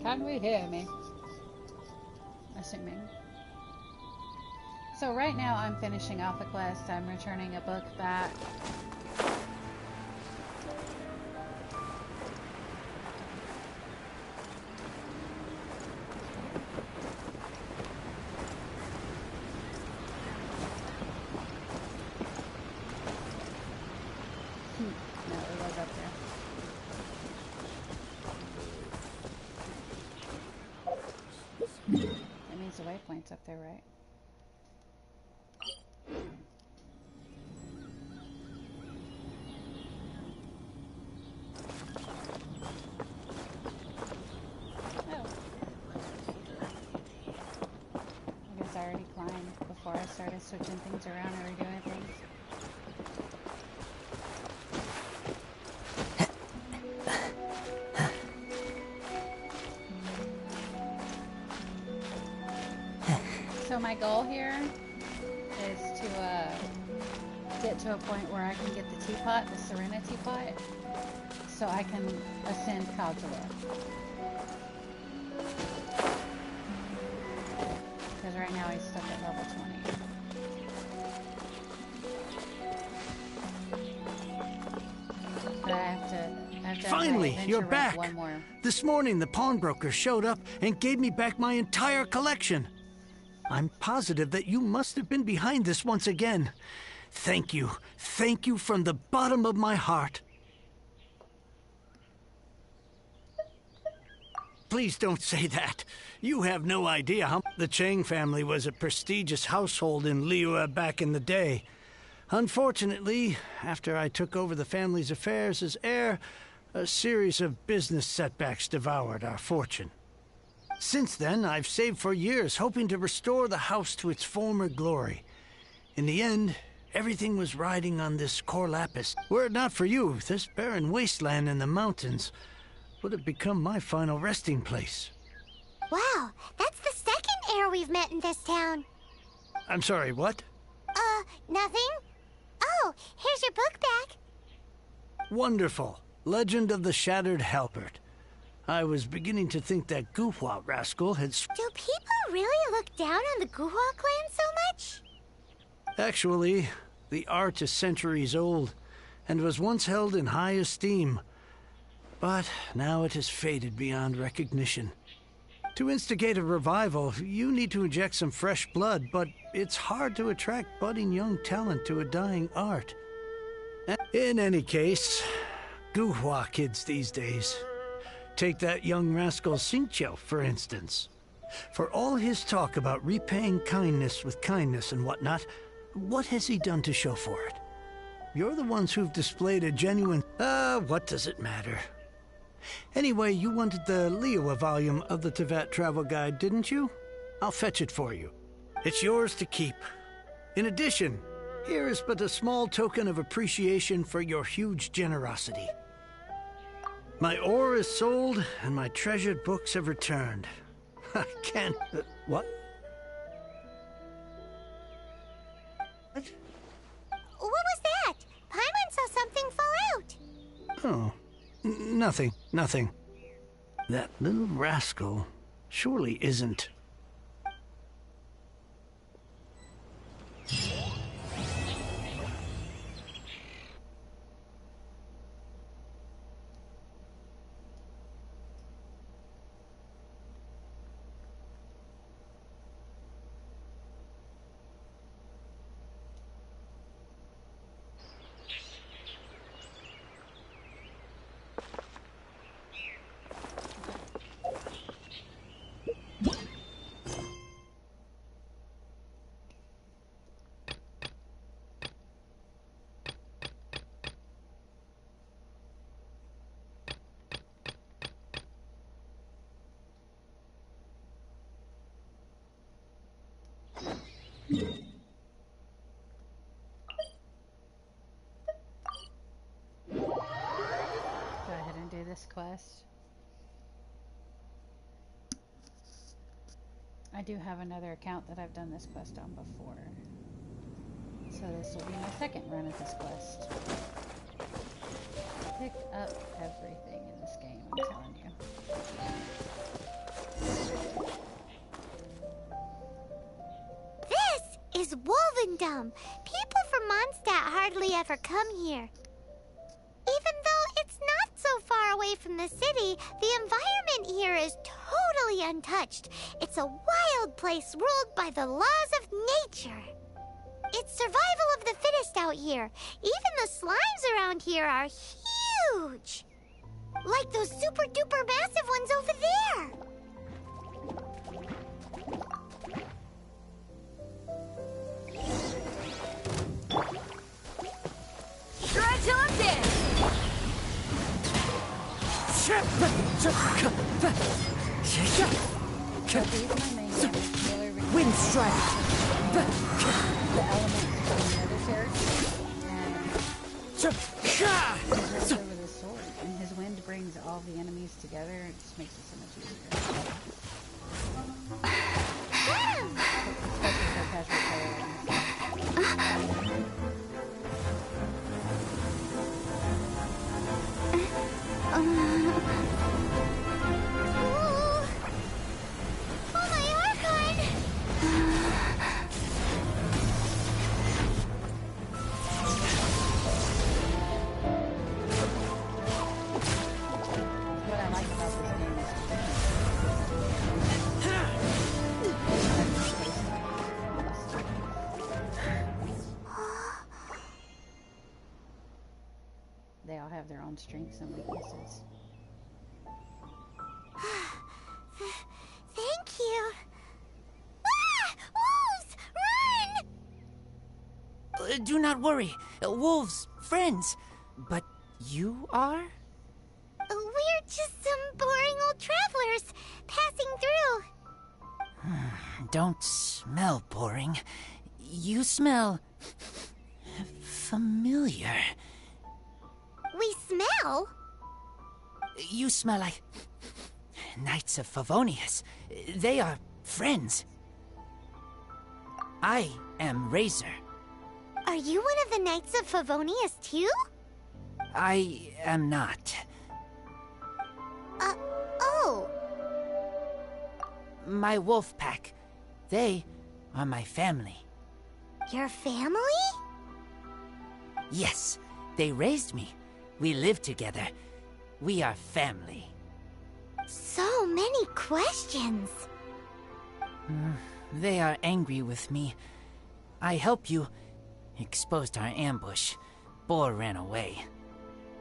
Can we hear me? Assuming. So right now I'm finishing off a quest. I'm returning a book back. No, it was up there. That means the waypoint's up there, right? I already climbed before I started switching things around and redoing things. So my goal here is to get to a point where I can get the teapot, the Serenity pot, so I can ascend Caldula. Because right now he's stuck at level 20. But I have to Finally, you're back! One more. This morning the pawnbroker showed up and gave me back my entire collection. I'm positive that you must have been behind this once again. Thank you. Thank you from the bottom of my heart. Please don't say that. You have no idea how the Chang family was a prestigious household in Liyue back in the day. Unfortunately, after I took over the family's affairs as heir, a series of business setbacks devoured our fortune. Since then, I've saved for years, hoping to restore the house to its former glory. In the end, everything was riding on this core lapis. Were it not for you, this barren wasteland in the mountains would have become my final resting place. Wow, that's the second heir we've met in this town. I'm sorry, what? Nothing? Oh, here's your book back. Wonderful. Legend of the Shattered Halberd. I was beginning to think that Guhua rascal had... Do people really look down on the Guhua clan so much? Actually, the art is centuries old, and was once held in high esteem. But now it has faded beyond recognition. To instigate a revival, you need to inject some fresh blood, but it's hard to attract budding young talent to a dying art. In any case, Guhua kids these days. Take that young rascal Xingqiu, for instance. For all his talk about repaying kindness with kindness and whatnot, what has he done to show for it? You're the ones who've displayed a genuine... what does it matter? Anyway, you wanted the Liyue volume of the Teyvat Travel Guide, didn't you? I'll fetch it for you. It's yours to keep. In addition, here is but a small token of appreciation for your huge generosity. My ore is sold, and my treasured books have returned. I can't... what? What? What was that? Paimon saw something fall out. Oh, nothing, nothing. That little rascal surely isn't... Go ahead and do this quest. I do have another account that I've done this quest on before. So this will be my second run at this quest. Pick up everything in this game, I'm telling you. is Wolvendom. People from Mondstadt hardly ever come here. Even though it's not so far away from the city, the environment here is totally untouched. It's a wild place ruled by the laws of nature. It's survival of the fittest out here. Even the slimes around here are huge. Like those super duper massive ones over there. Try till I'm dead! Wind strike. The elements from the other characters. And over the sword. And his wind brings all the enemies together. It just makes it so much easier. Especially for casual players. My Archon! What I like about this game is they all have their own strengths and weaknesses. Thank you. Ah! Wolves! Run! Do not worry. Wolves, friends. But you are? We're just some boring old travelers passing through. Don't smell boring. You smell familiar. We smell? You smell like Knights of Favonius. They are friends. I am Razor. Are you one of the Knights of Favonius too? I am not. Oh. My wolf pack. They are my family. Your family? Yes, they raised me. We live together. We are family. So many questions. They are angry with me. I helped you. Exposed our ambush. Boar ran away.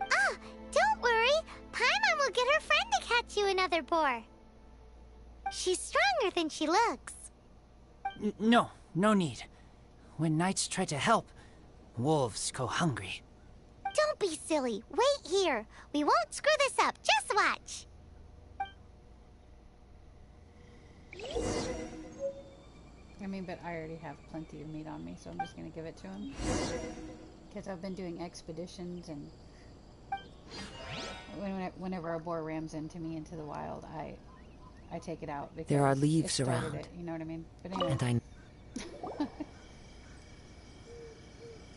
Ah, don't worry. Paimon will get her friend to catch you another boar. She's stronger than she looks. No need. When knights try to help, wolves go hungry. Don't be silly. Wait here. We won't screw this up. Just watch. I mean, but I already have plenty of meat on me, so I'm just gonna give it to him. Because I've been doing expeditions, and whenever a boar rams into me into the wild, I take it out because There are leaves it started around. it, you know what I mean? But anyway. And I...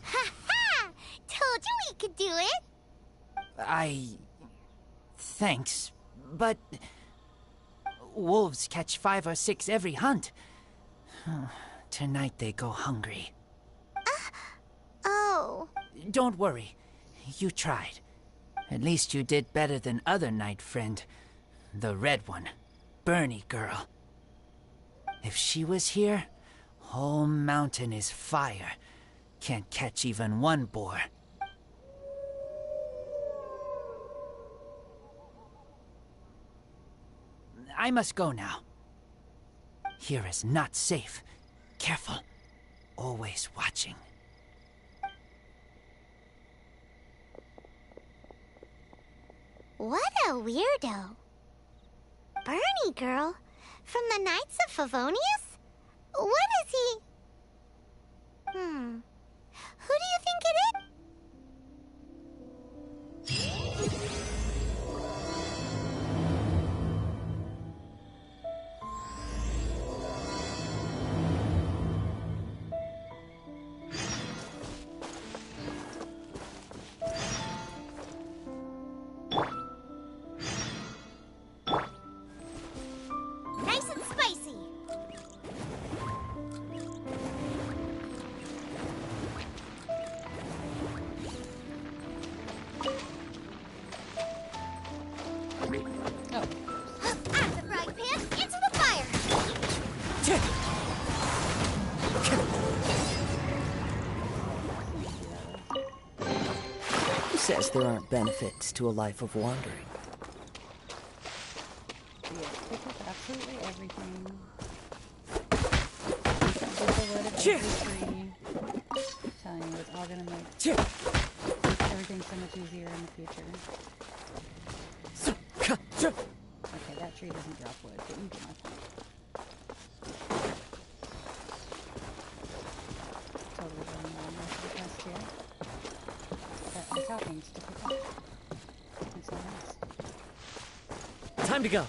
Ha ha! Told you we could do it. Thanks, but... Wolves catch 5 or 6 every hunt. Tonight they go hungry. Oh. Don't worry. You tried. At least you did better than other knight friend. The red one. Bernie girl. If she was here, whole mountain is fire. Can't catch even one boar. I must go now. Here is not safe. Careful. Always watching. What a weirdo. Bernie girl? From the Knights of Favonius? What is he? Who do you think it is? Nice and spicy. says there aren't benefits to a life of wandering? Yes, pick up absolutely everything. Get the wood of every tree. I'm telling you, it's all gonna make everything so much easier in the future. Okay, that tree doesn't drop wood, but you get my point. Totally running around most of the quest here. But the toppings to pick up. That's so nice. Time to go.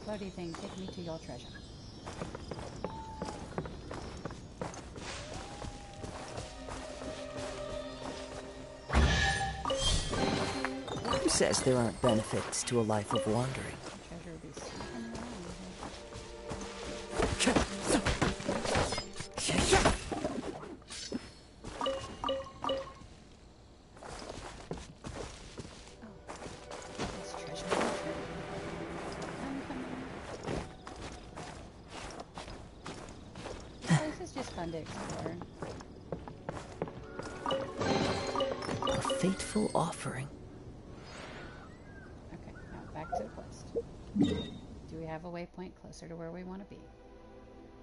Floaty thing, take me to your treasure. Who says there aren't benefits to a life of wandering? The treasure will be sneaking around here. This treasure. I'm coming. Oh, this is just fun to explore. A fateful offering. Okay, now back to the quest. Do we have a waypoint closer to where we want to be?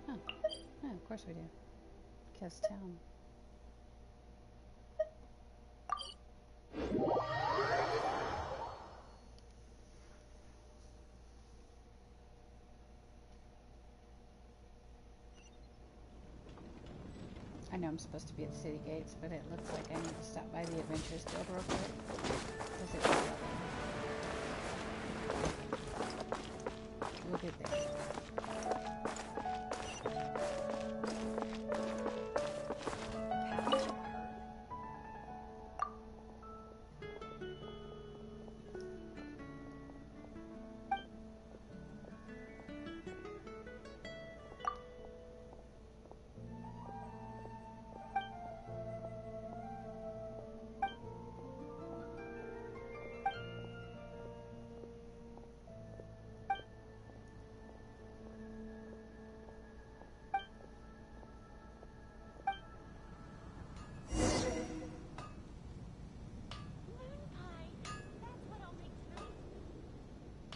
Oh, yeah, of course we do. Kiss Town. I know I'm supposed to be at the city gates, but it looks like I need to stop by the Adventurers Guild real quick. Does it look that way? We'll get there.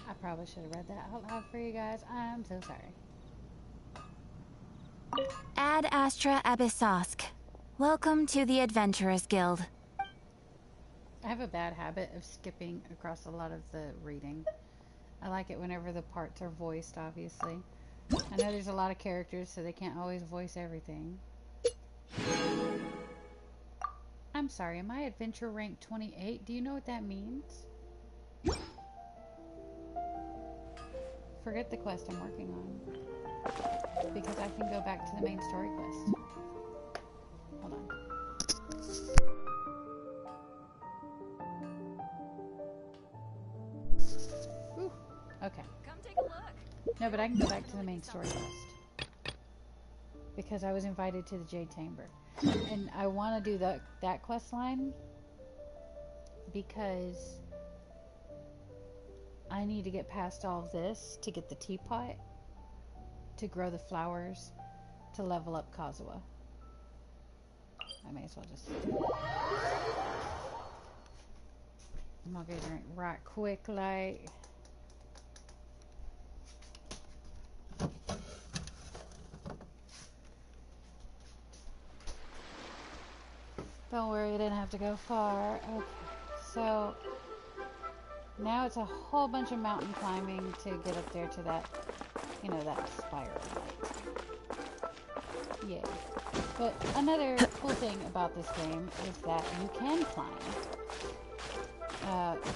I probably should have read that out loud for you guys. I'm so sorry. Ad Astra Abyssosk. Welcome to the Adventurers Guild. I have a bad habit of skipping across a lot of the reading. I like it whenever the parts are voiced, obviously. I know there's a lot of characters, so they can't always voice everything. I'm sorry, am I adventure rank 28? Do you know what that means? Forget the quest I'm working on. Because I can go back to the main story quest. Hold on. Ooh, okay. Come take a look. No, but I can go back to the main story quest. Because I was invited to the Jade Chamber. And I want to do that quest line because I need to get past all of this to get the teapot, to grow the flowers, to level up Kazuha. I may as well just do it. I'm gonna get a drink right quick, like. Don't worry, you didn't have to go far. Okay, so now it's a whole bunch of mountain climbing to get up there to that, you know, that spiral light. Yay. But another cool thing about this game is that you can climb.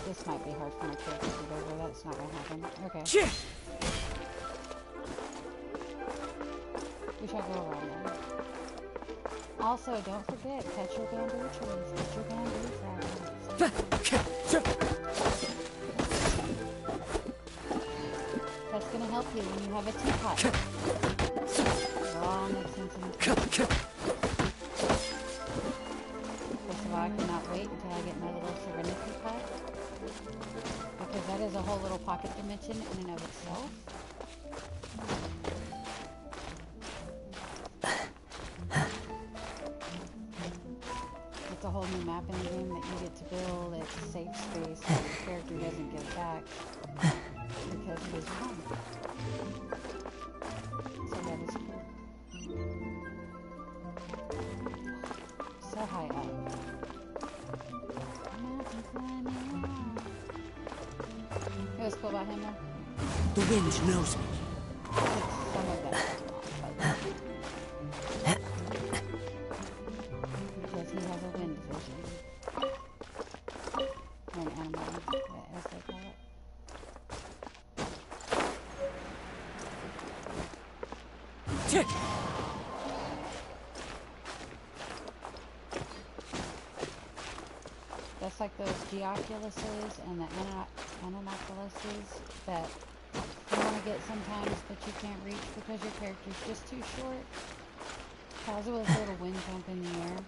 This might be hard for my character to get over. That's not gonna happen. Okay. We shall go around then. Also, don't forget, catch your bamboo trees. Catch your bamboo fragments. That's gonna help you when you have a teapot. all makes sense in the future. First of all, I cannot wait until I get my little Serenity pot. Because that is a whole little pocket dimension in and of itself. It's a whole new map in the game that you get to build. It's a safe space that your character doesn't get back because it is wrong. So that is cool. So high up. Mountain climbing. It was cool about him though. The wind knows me. Some of that. Because he has a wind vision. Or an animal, as they call it. That's like those Geoculuses and the Anonoculuses that you want to get sometimes, but you can't reach because your character's just too short. Kazuha's little wind jump in the air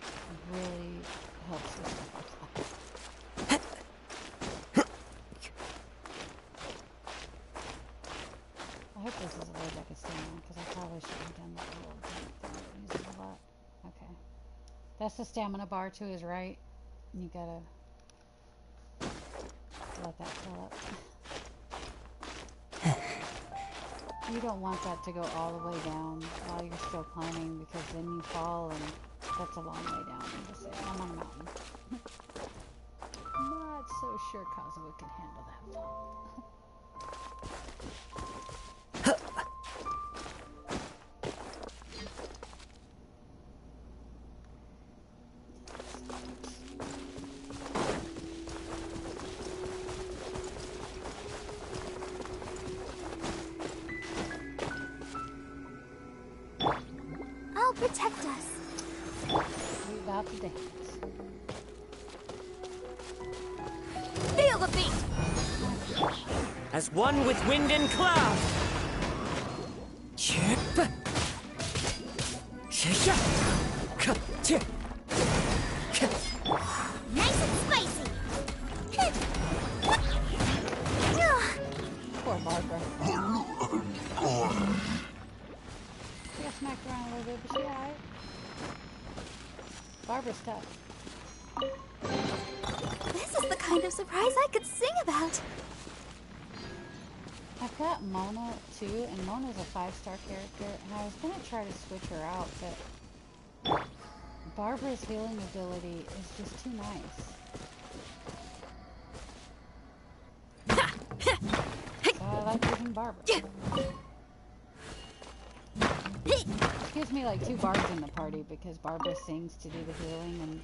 really helps with stuff like that. I hope this is a ledge I could stand on, because I probably should have done that little thing that uses a lot. Okay. That's the stamina bar to his right. You gotta let that fill up. You don't want that to go all the way down while you're still climbing, because then you fall and that's a long way down. I'm just saying, I'm on a mountain. I'm not so sure Kazuha can handle that fall. Protect us. We about to dance. Feel the beat! As one with wind and cloud. Nice and spicy. Poor Barbara. She got smacked around a little bit, but she alright. Barbara's tough. This is the kind of surprise I could sing about. I've got Mona too, and Mona's a 5-star character, and I was gonna try to switch her out, but Barbara's healing ability is just too nice. So I like using Barbara. It gives me like 2 bards in the party because Barbara sings to do the healing, and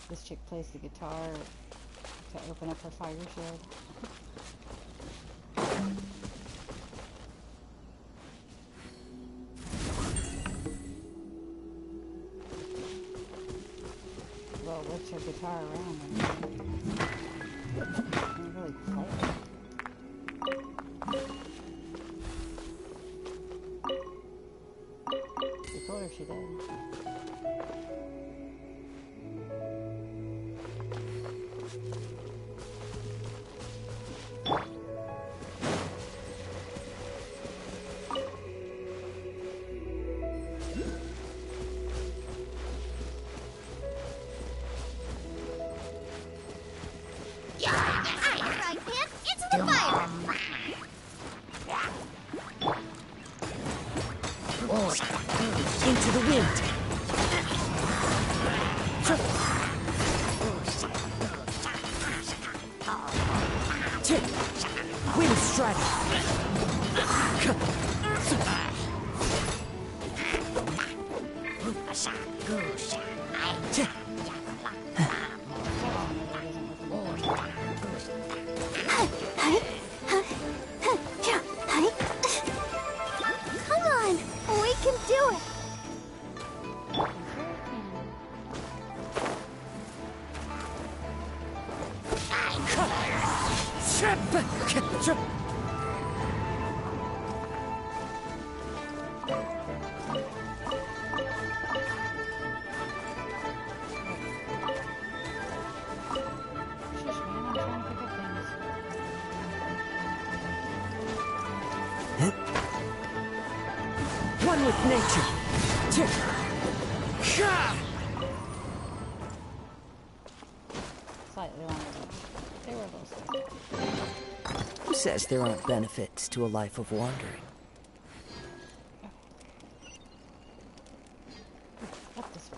this chick plays the guitar to open up her fire shield. Well, what's her guitar around and can't really play it. Be cool if she did. Into the wind. Wind strike. Come on, we can do it. One with nature. Slightly longer than they were a little slow. Who says there aren't benefits to a life of wandering? Up this way.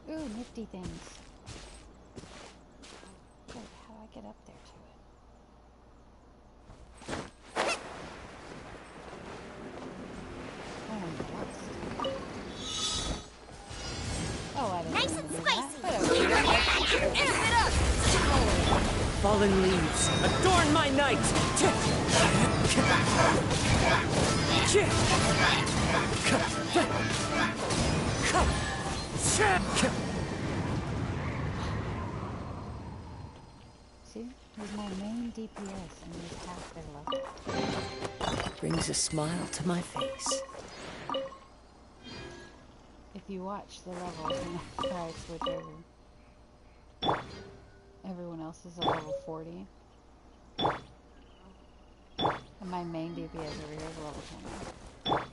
Ooh, nifty things. Good, how do I get up there to it? Oh, I'm lost. Oh, I didn't Nice mean and to do spicy. that. Whatever. Fallen leaves, adorn my night! See? He's my main DPS and he's half their level. Brings a smile to my face. If you watch the levels and try to switch over, everyone else is a level 40. And my main DPS over here is level 20.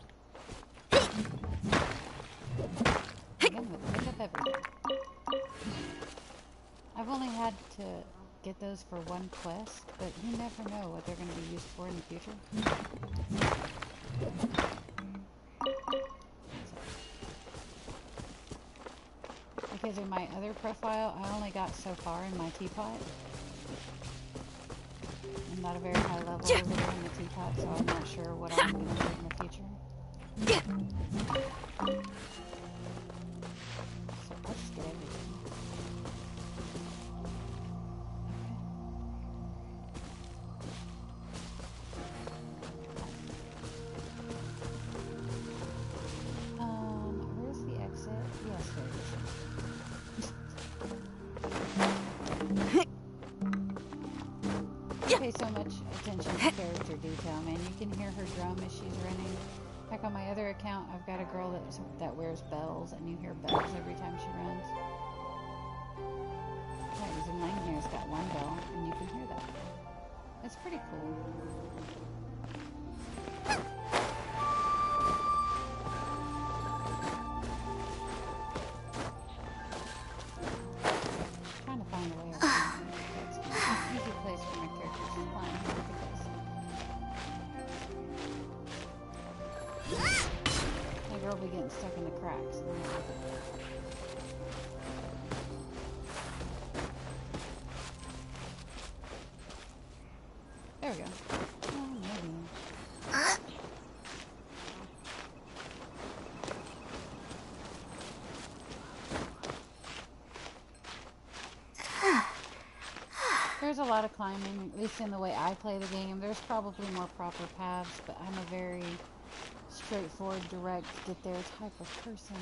Again, with pick up everything. I've only had to get those for one quest, but you never know what they're going to be used for in the future. Because in my other profile, I only got so far in my teapot. I'm not a very high level over there in the teapot, so I'm not sure what I'm going to do in the future. So let's get everything. Where's the exit? Yes, there it is. Pay so much attention to character detail, man. You can hear her drum as she's running. Heck, on my other account, I've got a girl that wears bells, and you hear bells every time she runs. Yeah, Zen here's got one bell, and you can hear that. It's pretty cool. Trying to find a way around. That's an easy place for my characters to climb because my girl be getting stuck in the cracks. There we go. Oh, maybe. There's a lot of climbing, at least in the way I play the game. There's probably more proper paths, but I'm a very straightforward, direct, get there type of person.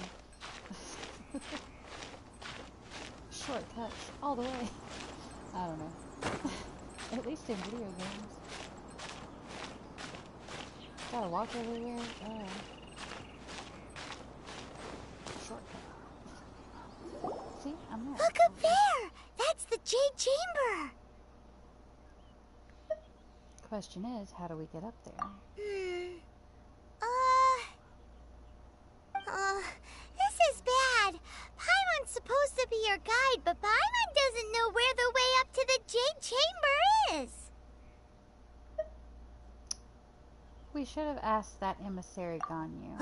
Shortcuts all the way. I don't know. At least in video games. Gotta walk everywhere. Oh. Shortcut. See, I'm there. Look up there! That's the Jade Chamber! Question is, how do we get up there? This is bad. Paimon's supposed to be your guide, but Paimon doesn't know where the way up to the Jade Chamber is. We should have asked that emissary Ganyu.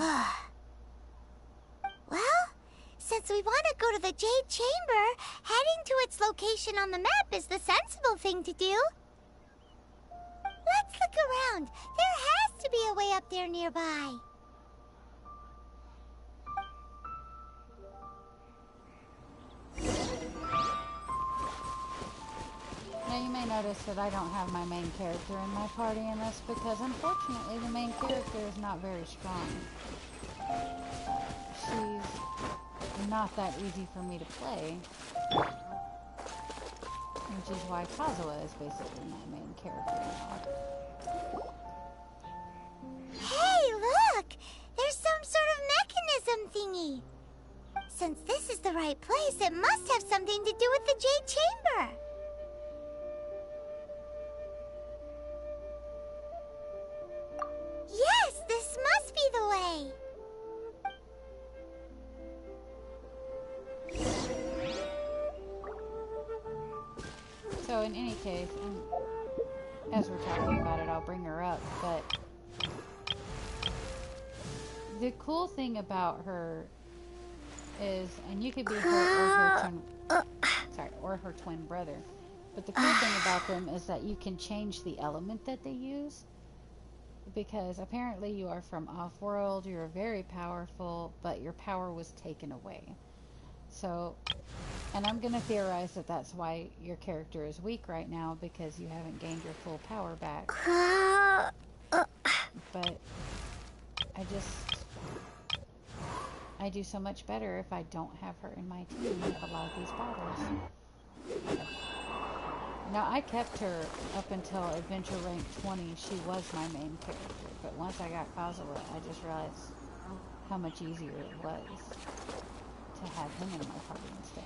Well, since we want to go to the Jade Chamber, heading to its location on the map is the sensible thing to do. Let's look around. There has to be a way up there nearby. Now you may notice that I don't have my main character in my party in this because unfortunately the main character is not very strong. She's not that easy for me to play. Which is why Kazuha is basically my main character now. Hey, look! There's some sort of mechanism thingy. Since this is the right place, it must have something to do with the Jade Chamber. Yes, this must be the way. So in any case, and as we're talking about it, I'll bring her up, but the cool thing about her is, and you could be her or her twin brother, but the cool thing about them is that you can change the element that they use, because apparently you are from off-world, you're very powerful, but your power was taken away. So, and I'm going to theorize that that's why your character is weak right now, because you haven't gained your full power back. But I do so much better if I don't have her in my team with a lot of these battles. Now, I kept her up until adventure rank 20. She was my main character, but once I got Kozilek, I just realized how much easier it was to have him in my party instead.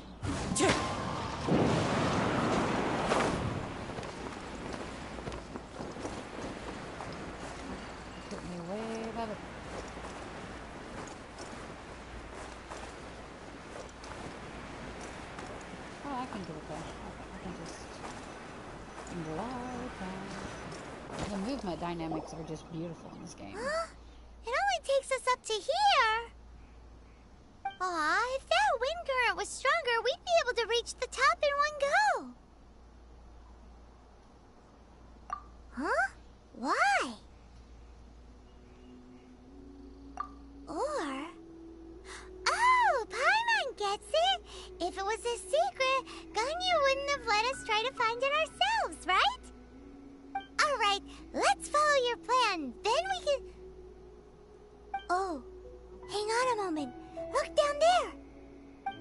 Took me way above it. Oh, I can do it though. I can just glide past. The movement dynamics are just beautiful in this game. Huh? It only takes us up to here. Aw, if that wind current was stronger, we'd be able to reach the top in one go. Huh? Why? Or... Oh, Paimon gets it! If it was a secret, Ganyu wouldn't have let us try to find it ourselves, right? Alright, let's follow your plan. Then we can... Oh, hang on a moment. Look down there.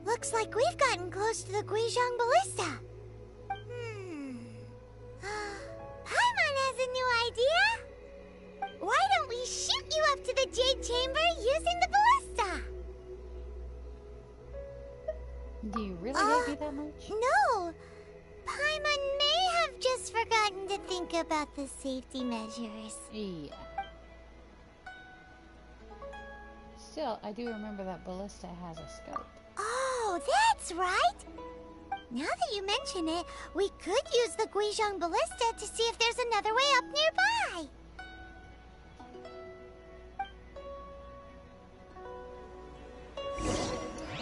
Looks like we've gotten close to the Guizhong Ballista. Paimon has a new idea. Why don't we shoot you up to the Jade Chamber using the ballista? Do you really hate me that much? No. Paimon may have just forgotten to think about the safety measures. Yeah. Still, I do remember that ballista has a scope. Oh, that's right. Now that you mention it, we could use the Guizhong Ballista to see if there's another way up nearby.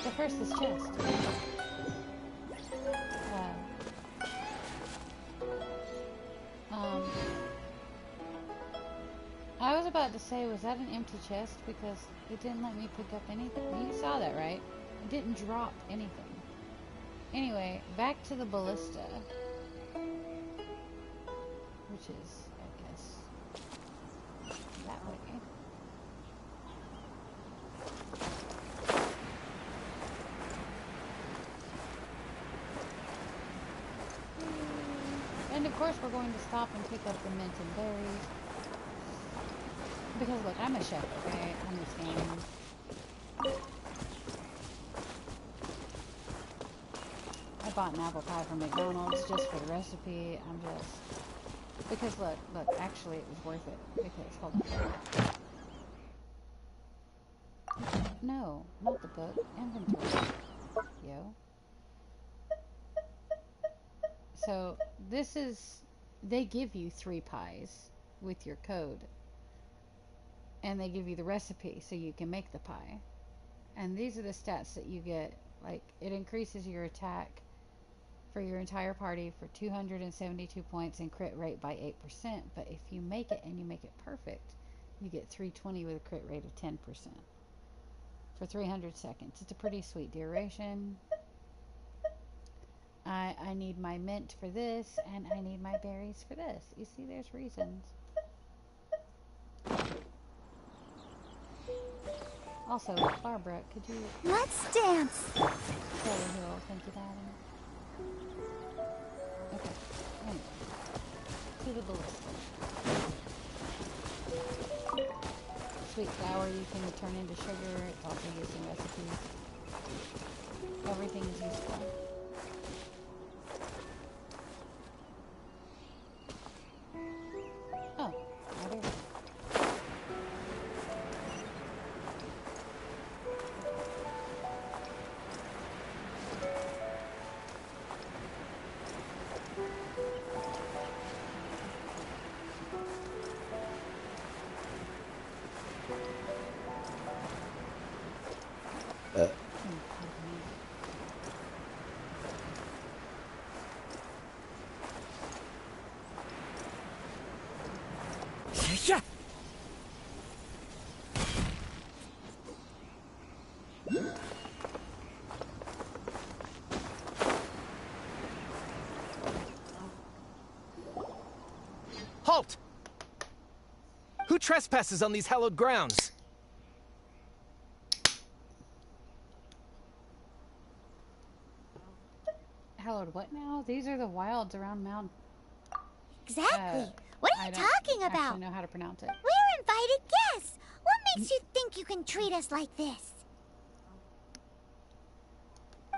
The first is chest. I was about to say, was that an empty chest? Because it didn't let me pick up anything. You saw that, right? It didn't drop anything. Anyway, back to the ballista. Which is, I guess, that way. And of course we're going to stop and pick up the mint and berries. Because look, I'm a chef, okay? I understand. I bought an apple pie from McDonald's just for the recipe. I'm just... Because look, actually it was worth it. Because, hold on. No, not the book. Inventory. Yo. So, this is... They give you 3 pies with your code. And they give you the recipe so you can make the pie. And these are the stats that you get. Like, it increases your attack for your entire party for 272 points and crit rate by 8%. But if you make it and you make it perfect, you get 320 with a crit rate of 10% for 300 seconds. It's a pretty sweet duration. I need my mint for this, and I need my berries for this. You see, there's reasons. Also, Barbara, could you... Let's dance. Taylor Hill, thank you, darling. Okay, anyway. To the ballista. Sweet flour you can turn into sugar. It's also used in recipes. Everything is useful. Oh, there we go. Yeah. Halt! Who trespasses on these hallowed grounds? Hallowed what now? These are the wilds around Mount... Exactly. What are you talking I about? don't know how to pronounce it. We're invited guests. What makes you think you can treat us like this?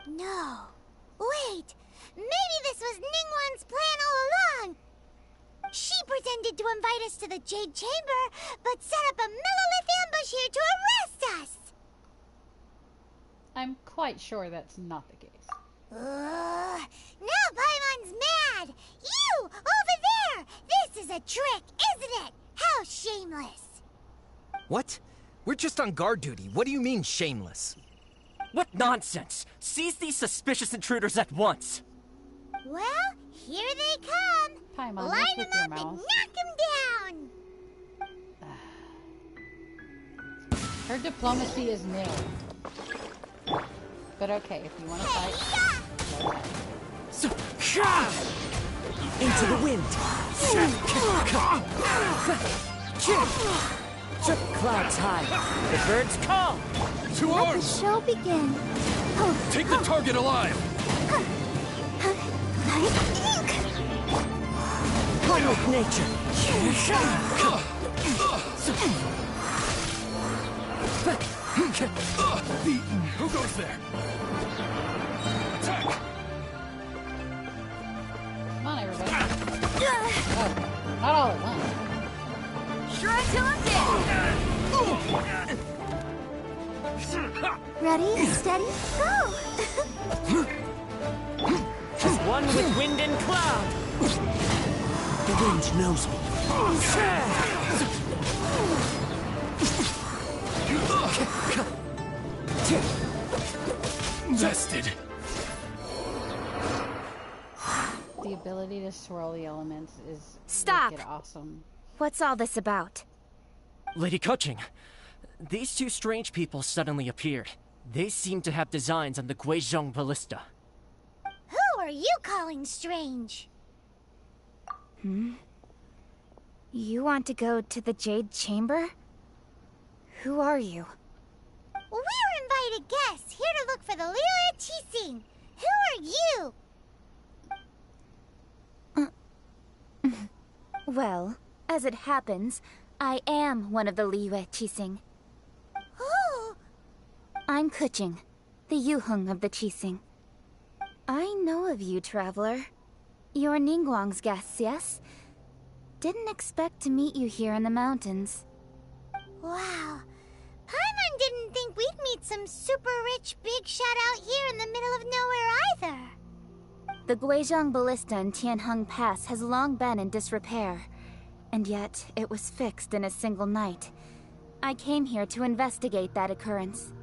No. Wait. Maybe this was Ningguang's plan all along. She pretended to invite us to the Jade Chamber, but set up a Millilith ambush here to arrest us. I'm quite sure that's not the case. Now Paimon's mad! You! Over there! This is a trick, isn't it? How shameless! What? We're just on guard duty. What do you mean, shameless? What nonsense! Seize these suspicious intruders at once! Well, here they come! Paimon, Line look with them your up and mouth. knock them down! Her diplomacy is nil. But okay, if you want to fight, go ahead. Into the wind! Clouds high. The birds call! To Let the arms! show begin! Take the target alive! One with nature. Beaten! Who goes there? Attack! Come on, everybody. Oh, not all at once. Try till I'm dead! Ready, steady, go! As one with wind and cloud. The wind knows me. Nested! The ability to swirl the elements is Stop. wicked awesome. What's all this about? Lady Coaching, these two strange people suddenly appeared. They seem to have designs on the Guizhong Ballista. Who are you calling strange? You want to go to the Jade Chamber? Who are you? We're invited guests, here to look for the Liyue Qixing. Who are you? Well, as it happens, I am one of the Liyue Qixing. Who? I'm Kuching, the Yuheng of the Qixing. I know of you, traveler. You're Ningguang's guests, yes? Didn't expect to meet you here in the mountains. Wow. Paimon didn't think we'd meet some super rich big shot out here in the middle of nowhere either. The Guizhong Ballista in Tianheng Pass has long been in disrepair, and yet it was fixed in a single night. I came here to investigate that occurrence.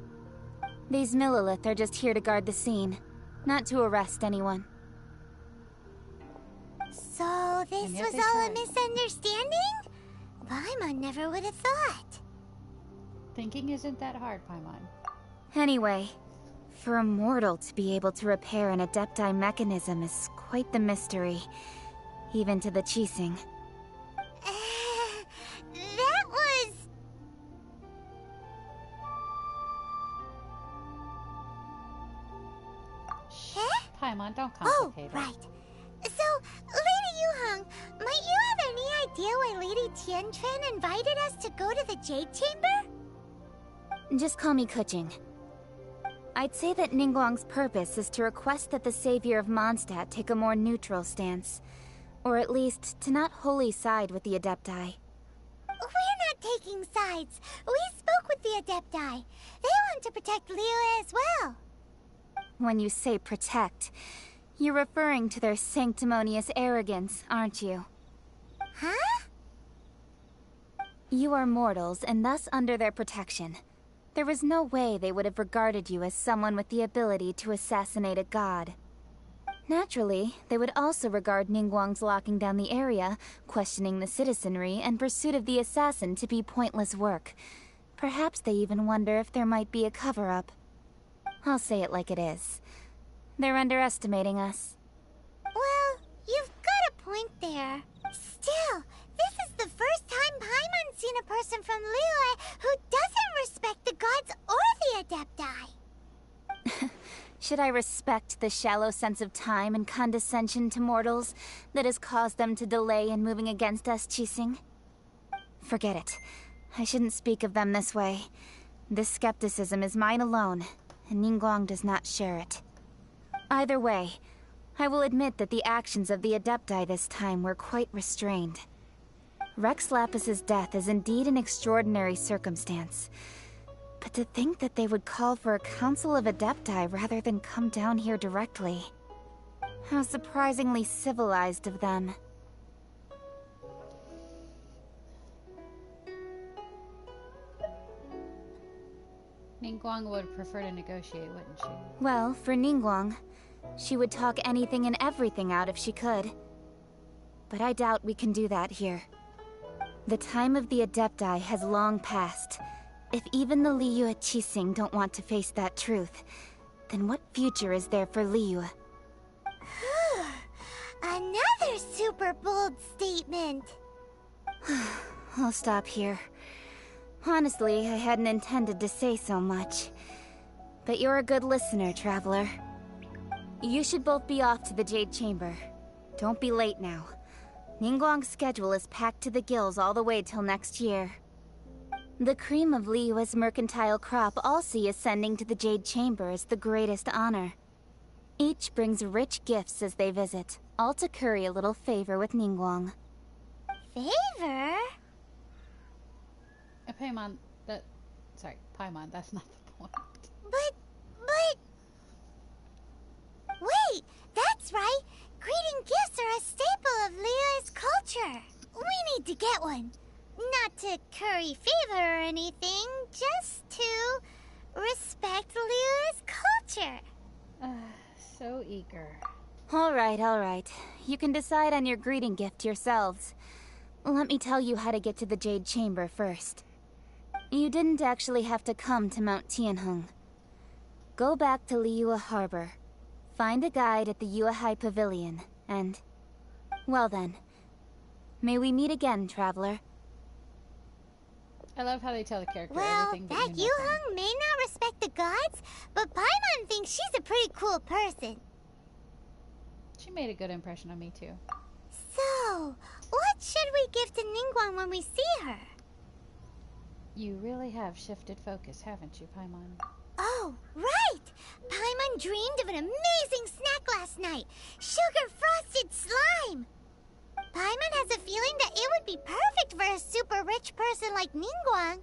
These Millilith are just here to guard the scene, not to arrest anyone. So this And yet was they all a tried. misunderstanding? Paimon never would have thought. Thinking isn't that hard, Paimon. Anyway, for a mortal to be able to repair an Adepti mechanism is quite the mystery, even to the Qixing. That was... Paimon, don't Oh, complicate it. right. So, Lady Yuheng, might you have any idea why Lady Tianquan invited us to go to the Jade Chamber? Just call me Kuching. I'd say that Ningguang's purpose is to request that the savior of Mondstadt take a more neutral stance. Or at least, to not wholly side with the Adepti. We're not taking sides. We spoke with the Adepti. They want to protect Liyue as well. When you say protect, you're referring to their sanctimonious arrogance, aren't you? Huh? You are mortals, and thus under their protection. There was no way they would have regarded you as someone with the ability to assassinate a god. Naturally, they would also regard Ningguang's locking down the area, questioning the citizenry, and pursuit of the assassin to be pointless work. Perhaps they even wonder if there might be a cover-up. I'll say it like it is. They're underestimating us. Well, you've got a point there. Still, this is the first time Paimon's seen a person from Liyue who doesn't respect the gods or the Adepti. Should I respect the shallow sense of time and condescension to mortals that has caused them to delay in moving against us, Qixing? Forget it. I shouldn't speak of them this way. This skepticism is mine alone, and Ningguang does not share it. Either way, I will admit that the actions of the Adepti this time were quite restrained. Rex Lapis's death is indeed an extraordinary circumstance. But to think that they would call for a council of Adepti rather than come down here directly. How surprisingly civilized of them. Ningguang would prefer to negotiate, wouldn't she? Well, for Ningguang, she would talk anything and everything out if she could. But I doubt we can do that here. The time of the Adepti has long passed. If even the Liyue Qixing don't want to face that truth, then what future is there for Liyue? Another super bold statement. I'll stop here. Honestly, I hadn't intended to say so much. But you're a good listener, Traveler. You should both be off to the Jade Chamber. Don't be late now. Ningguang's schedule is packed to the gills all the way till next year. The cream of Liyue's mercantile crop all see ascending to the Jade Chamber as the greatest honor. Each brings rich gifts as they visit, all to curry a little favor with Ningguang. Favor? Paimon, Paimon, that's not the point. But... Wait, that's right! Greeting gifts are a staple of Liyue's culture. We need to get one. Not to curry favor or anything, just to respect Liyue's culture. So eager. Alright. You can decide on your greeting gift yourselves. Let me tell you how to get to the Jade Chamber first. You didn't actually have to come to Mount Tianheng. Go back to Liyue Harbor. Find a guide at the Yuehai Pavilion, and... Well then. May we meet again, Traveler. I love how they tell the character Well, everything that you know from. Yuheng may not respect the gods, but Paimon thinks she's a pretty cool person. She made a good impression on me too. So, what should we give to Ningguang when we see her? You really have shifted focus, haven't you, Paimon? Oh, right! Paimon dreamed of an amazing snack last night. Sugar-frosted slime! Paimon has a feeling that it would be perfect for a super rich person like Ningguang.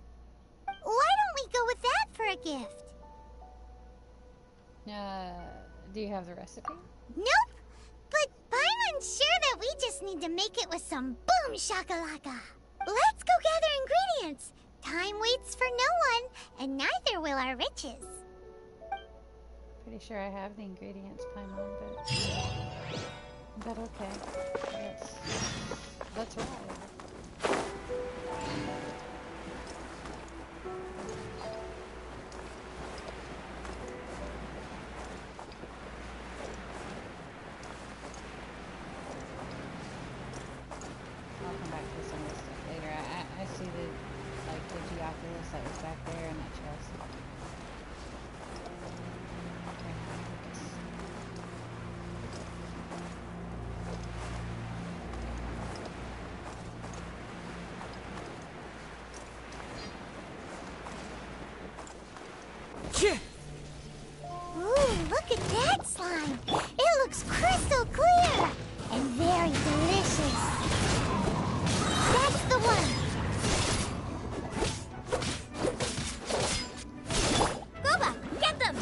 Why don't we go with that for a gift? Do you have the recipe? Nope! But Paimon's sure that we just need to make it with some boom shakalaka. Let's go gather ingredients. Time waits for no one, and neither will our riches. Pretty sure I have the ingredients, Paimon, but okay. Let's ride. I'll come back to some of this stuff later. I see the Geoculus that was back there in that chest. wine. It looks crystal clear and very delicious. That's the one. Boba, get them!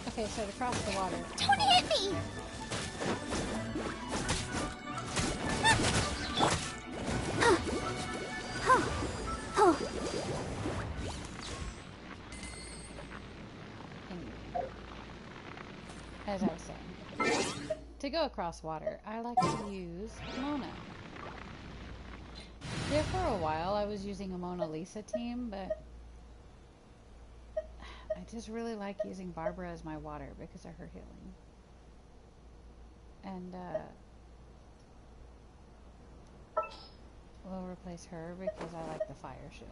Okay, so to cross the water. Don't hit me! As I was saying, to go across water, I like to use Mona. Yeah, for a while I was using a Mona Lisa team, but I just really like using Barbara as my water because of her healing. And we'll replace her because I like the fire shield.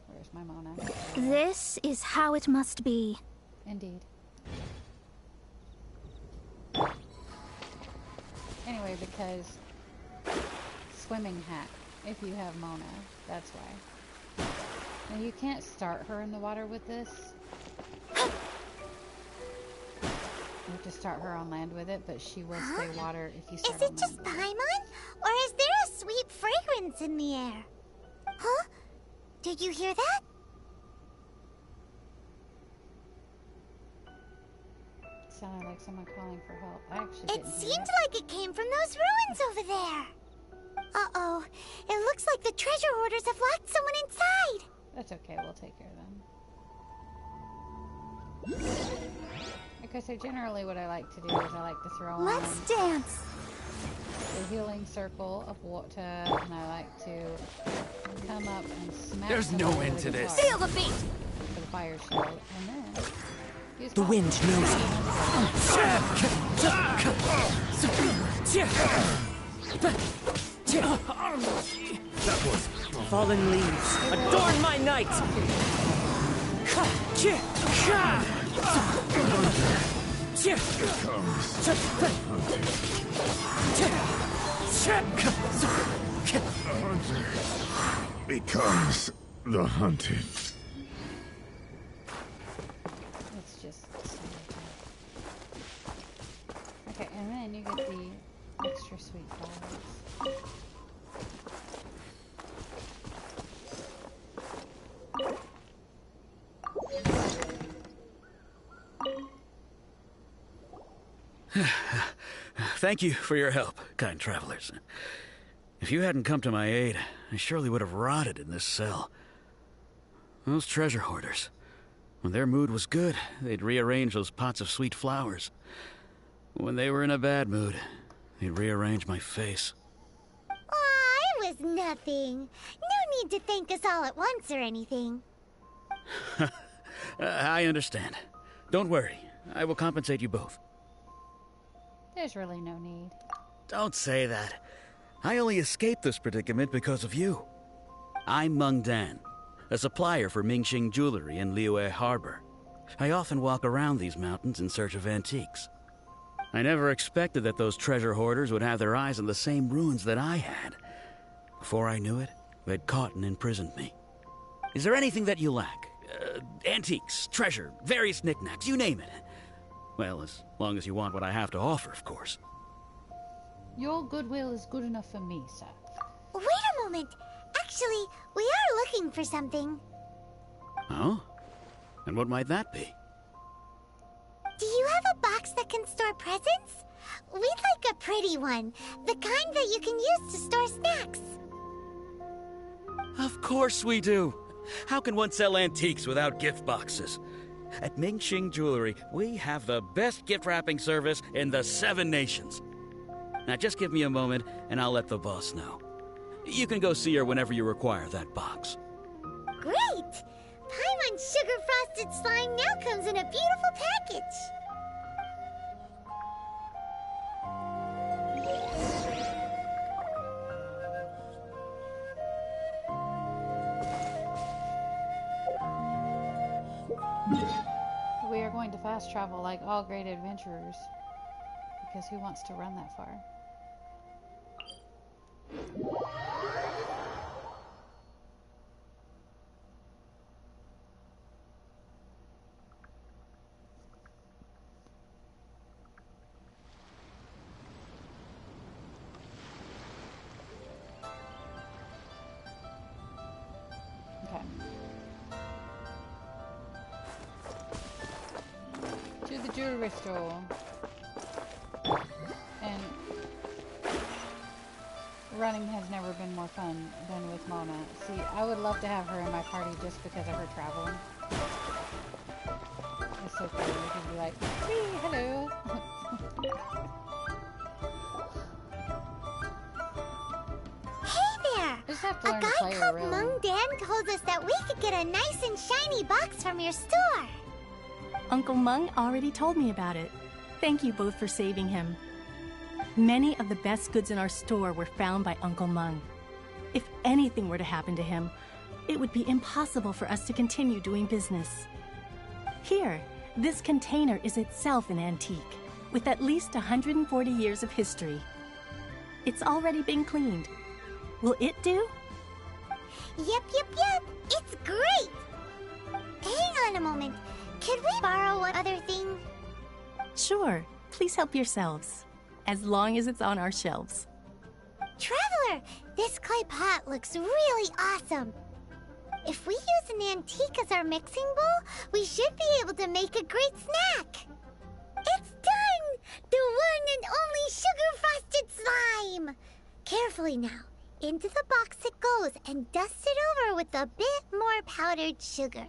Where's my Mona? This is how it must be. Indeed. Anyway, because swimming hack, if you have Mona, that's why. Now you can't start her in the water with this. You have to start her on land with it, but she will stay water if you start Is on it just land with it. Paimon? Or is there a sweet fragrance in the air? Huh? Did you hear that? Sounded like someone calling for help. I actually It didn't hear seemed it. like it came from those ruins over there. Uh-oh. It looks like the treasure hoarders have locked someone inside. That's okay, we'll take care of them. Okay, so generally what I like to do is I like to throw Let's on dance. the healing circle of water, and I like to come up and smack There's no somebody end with to a this. guitar Feel the beat. for the fire shield, and then use The fire. wind knows it. That was Fallen leaves, adorn my night! becomes the hunted. It's just okay, and then you get the extra sweet flowers. Thank you for your help, kind travelers. If you hadn't come to my aid, I surely would have rotted in this cell. Those treasure hoarders, when their mood was good, they'd rearrange those pots of sweet flowers. When they were in a bad mood, they'd rearrange my face. Aw, it was nothing. No need to thank us all at once or anything. I understand. Don't worry, I will compensate you both. There's really no need. Don't say that. I only escaped this predicament because of you. I'm Meng Dan, a supplier for Mingxing jewelry in Liyue Harbor. I often walk around these mountains in search of antiques. I never expected that those treasure hoarders would have their eyes on the same ruins that I had. Before I knew it, they'd caught and imprisoned me. Is there anything that you lack? Antiques, treasure, various knickknacks, you name it. Well, as long as you want what I have to offer, of course. Your goodwill is good enough for me, sir. Wait a moment. Actually, we are looking for something. Oh? And what might that be? Do you have a box that can store presents? We'd like a pretty one. The kind that you can use to store snacks. Of course we do. How can one sell antiques without gift boxes? At Mingxing Jewelry, we have the best gift wrapping service in the 7 nations. Now just give me a moment and I'll let the boss know. You can go see her whenever you require that box. Great! Paimon's sugar-frosted slime now comes in a beautiful package. We they're going to fast travel like all great adventurers. Because who wants to run that far? Okay. To the jewelry store. And running has never been more fun than with Mona. See, I would love to have her in my party just because of her traveling. It's so cool. You can be like, "Wee, hello." Hey there! I just have to A learn to guy play her, called really. Mung Dan told us that we could get a nice and shiny box from your store. Uncle Mung already told me about it. Thank you both for saving him. Many of the best goods in our store were found by Uncle Mung. If anything were to happen to him, it would be impossible for us to continue doing business. Here, this container is itself an antique, with at least 140 years of history. It's already been cleaned. Will it do? Yep. It's great! Hang on a moment. Could we borrow one other thing? Sure, please help yourselves, as long as it's on our shelves. Traveler, this clay pot looks really awesome. If we use an antique as our mixing bowl, we should be able to make a great snack. It's done! The one and only sugar-frosted slime! Carefully now. Into the box it goes and dust it over with a bit more powdered sugar.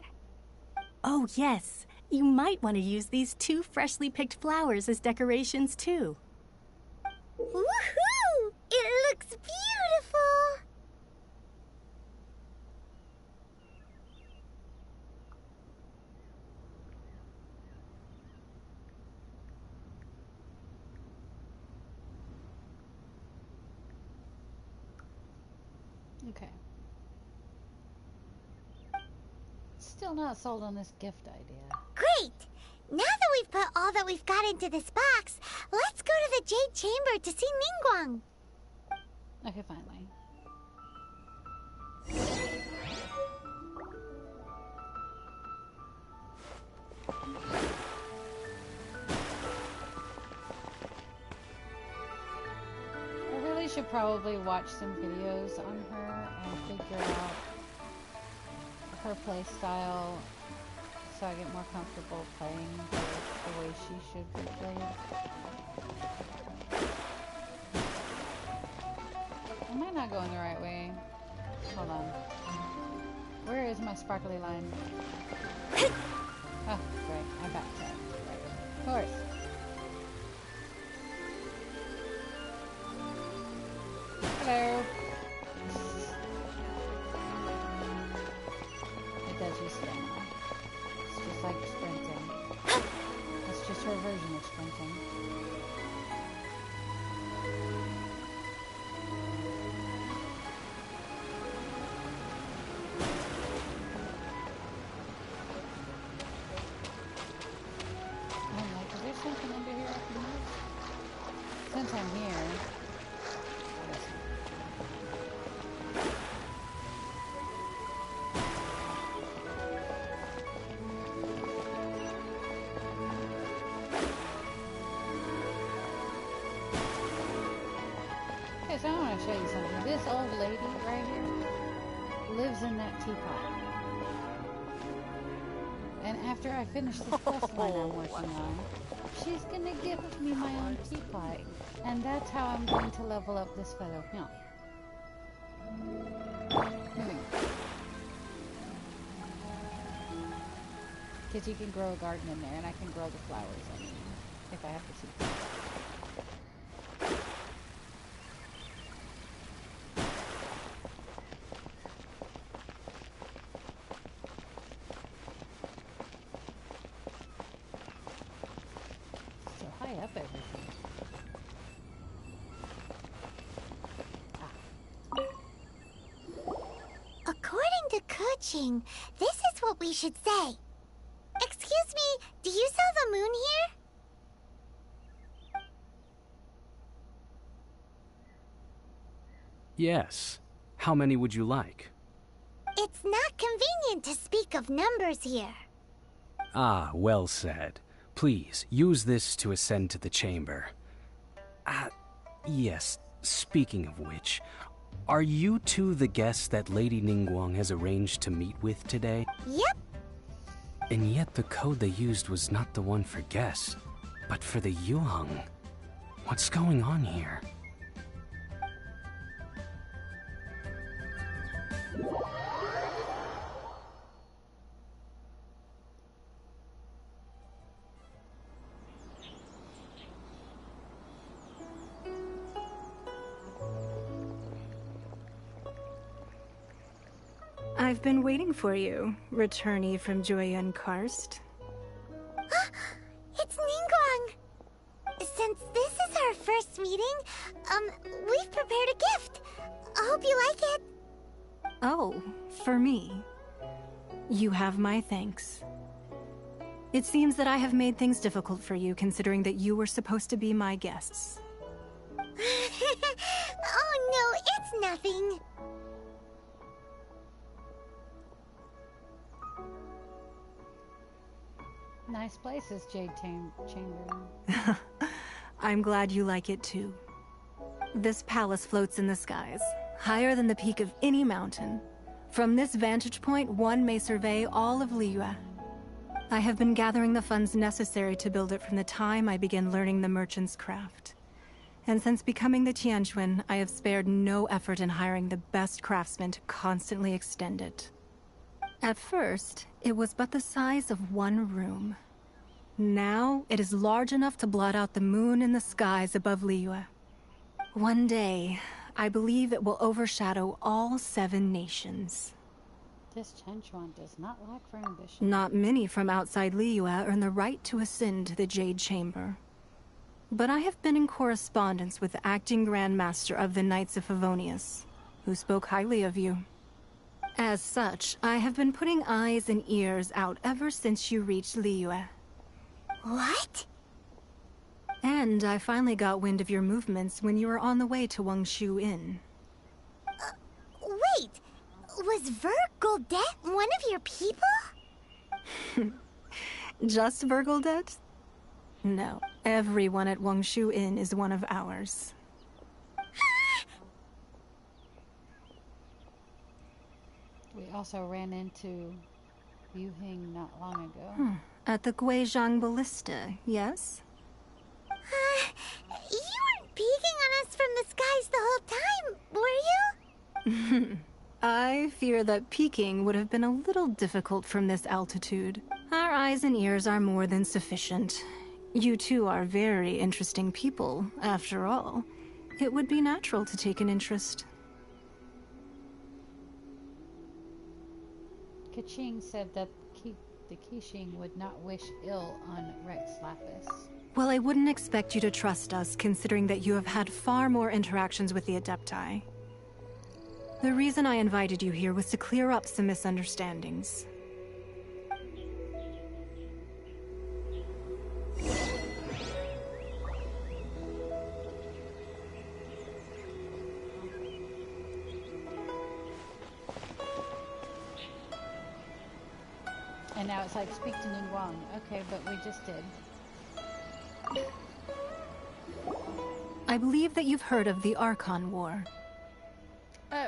Oh, yes. You might want to use these 2 freshly picked flowers as decorations, too. Woohoo! It looks beautiful! Okay. Still not sold on this gift idea. Great! Now that we've put all that we've got into this box, let's go to the Jade Chamber to see Ningguang. Okay, finally. I really should probably watch some videos on her and figure out her play style so I get more comfortable playing the way she should be played. Am I not going the right way? Hold on. Where is my sparkly line? Oh, great. I backtracked. Right. Of course. Hello. It does use stamina. It's just like sprinting. It's just her version of sprinting. I'm like, is there something under here I can use? Since I'm here. Okay, so I want to show you something. This old lady right here lives in that teapot. And after I finish this quest line I'm working on, she's gonna give me my own teapot. And that's how I'm going to level up this fellow. No. Because you can grow a garden in there, and I can grow the flowers in it if I have the teapot. Up everything. According to Kuching, this is what we should say. Excuse me, do you Yes. How many would you like? It's not convenient to speak of numbers here. Ah, well said. Please, use this to ascend to the chamber. Yes, speaking of which, are you two the guests that Lady Ningguang has arranged to meet with today? Yep. And yet the code they used was not the one for guests, but for the Yuheng. What's going on here? I've been waiting for you, returnee from Joyun Karst. It's Ningguang! Since this is our first meeting, we've prepared a gift. I hope you like it. Oh, for me. You have my thanks. It seems that I have made things difficult for you, considering that you were supposed to be my guests. Oh no, it's nothing. Nice places, Jade Chamber. I'm glad you like it too. This palace floats in the skies, higher than the peak of any mountain. From this vantage point, one may survey all of Liyue. I have been gathering the funds necessary to build it from the time I began learning the merchant's craft. And since becoming the Tianquan, I have spared no effort in hiring the best craftsmen to constantly extend it. At first, it was but the size of one room. Now, it is large enough to blot out the moon in the skies above Liyue. One day, I believe it will overshadow all 7 nations. This Tianquan does not lack for ambition. Not many from outside Liyue earn the right to ascend to the Jade Chamber. But I have been in correspondence with the acting Grand Master of the Knights of Favonius, who spoke highly of you. As such, I have been putting eyes and ears out ever since you reached Liyue. What? And I finally got wind of your movements when you were on the way to Wangshu Inn. Wait! Was Vergoldet one of your people? Just Vergoldet? No, everyone at Wangshu Inn is one of ours. We also ran into Yuheng not long ago. At the Guizhang Ballista, yes? You weren't peeking on us from the skies the whole time, were you? I fear that peeking would have been a little difficult from this altitude. Our eyes and ears are more than sufficient. You two are very interesting people, after all. It would be natural to take an interest. Kaching said that the Qixing would not wish ill on Rex Lapis. Well, I wouldn't expect you to trust us, considering that you have had far more interactions with the Adepti. The reason I invited you here was to clear up some misunderstandings. And now it's like, speak to Ningguang. Okay, but we just did. I believe that you've heard of the Archon War.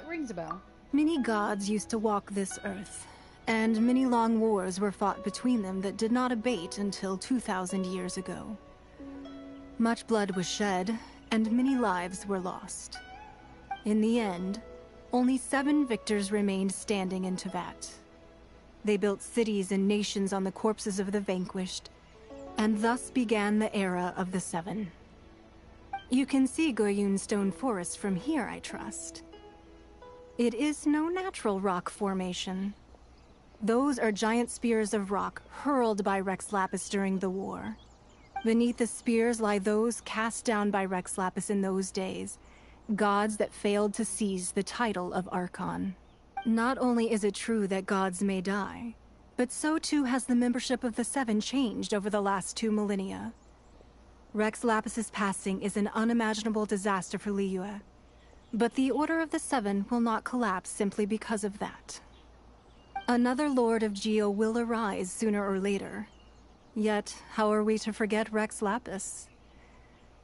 Rings a bell. Many gods used to walk this earth, and many long wars were fought between them that did not abate until 2,000 years ago. Much blood was shed, and many lives were lost. In the end, only 7 victors remained standing in Teyvat. They built cities and nations on the corpses of the vanquished, and thus began the era of the 7. You can see Goyun Stone Forest from here, I trust. It is no natural rock formation. Those are giant spears of rock hurled by Rex Lapis during the war. Beneath the spears lie those cast down by Rex Lapis in those days, gods that failed to seize the title of Archon. Not only is it true that gods may die, but so too has the membership of the 7 changed over the last 2 millennia. Rex Lapis's passing is an unimaginable disaster for Liyue, But the Order of the Seven will not collapse simply because of that. Another Lord of Geo will arise sooner or later. Yet, how are we to forget Rex Lapis?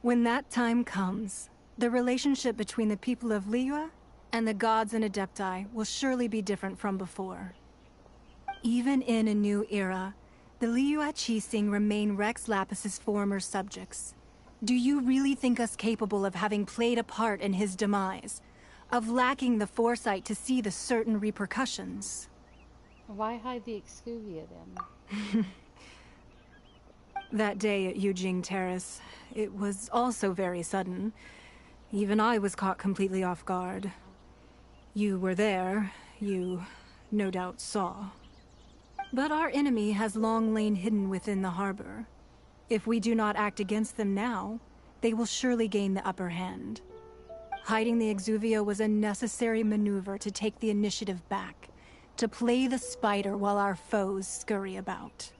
When that time comes, the relationship between the people of Liyue and the gods and Adepti will surely be different from before. Even in a new era, the Liyue Qixing remain Rex Lapis's former subjects. Do you really think us capable of having played a part in his demise? Of lacking the foresight to see the certain repercussions? Why hide the Excuvia then? That day at Yujing Terrace, it was also very sudden. Even I was caught completely off guard. You were there, you no doubt saw. But our enemy has long lain hidden within the harbor. If we do not act against them now, they will surely gain the upper hand. Hiding the Exuvia was a necessary maneuver to take the initiative back, to play the spider while our foes scurry about.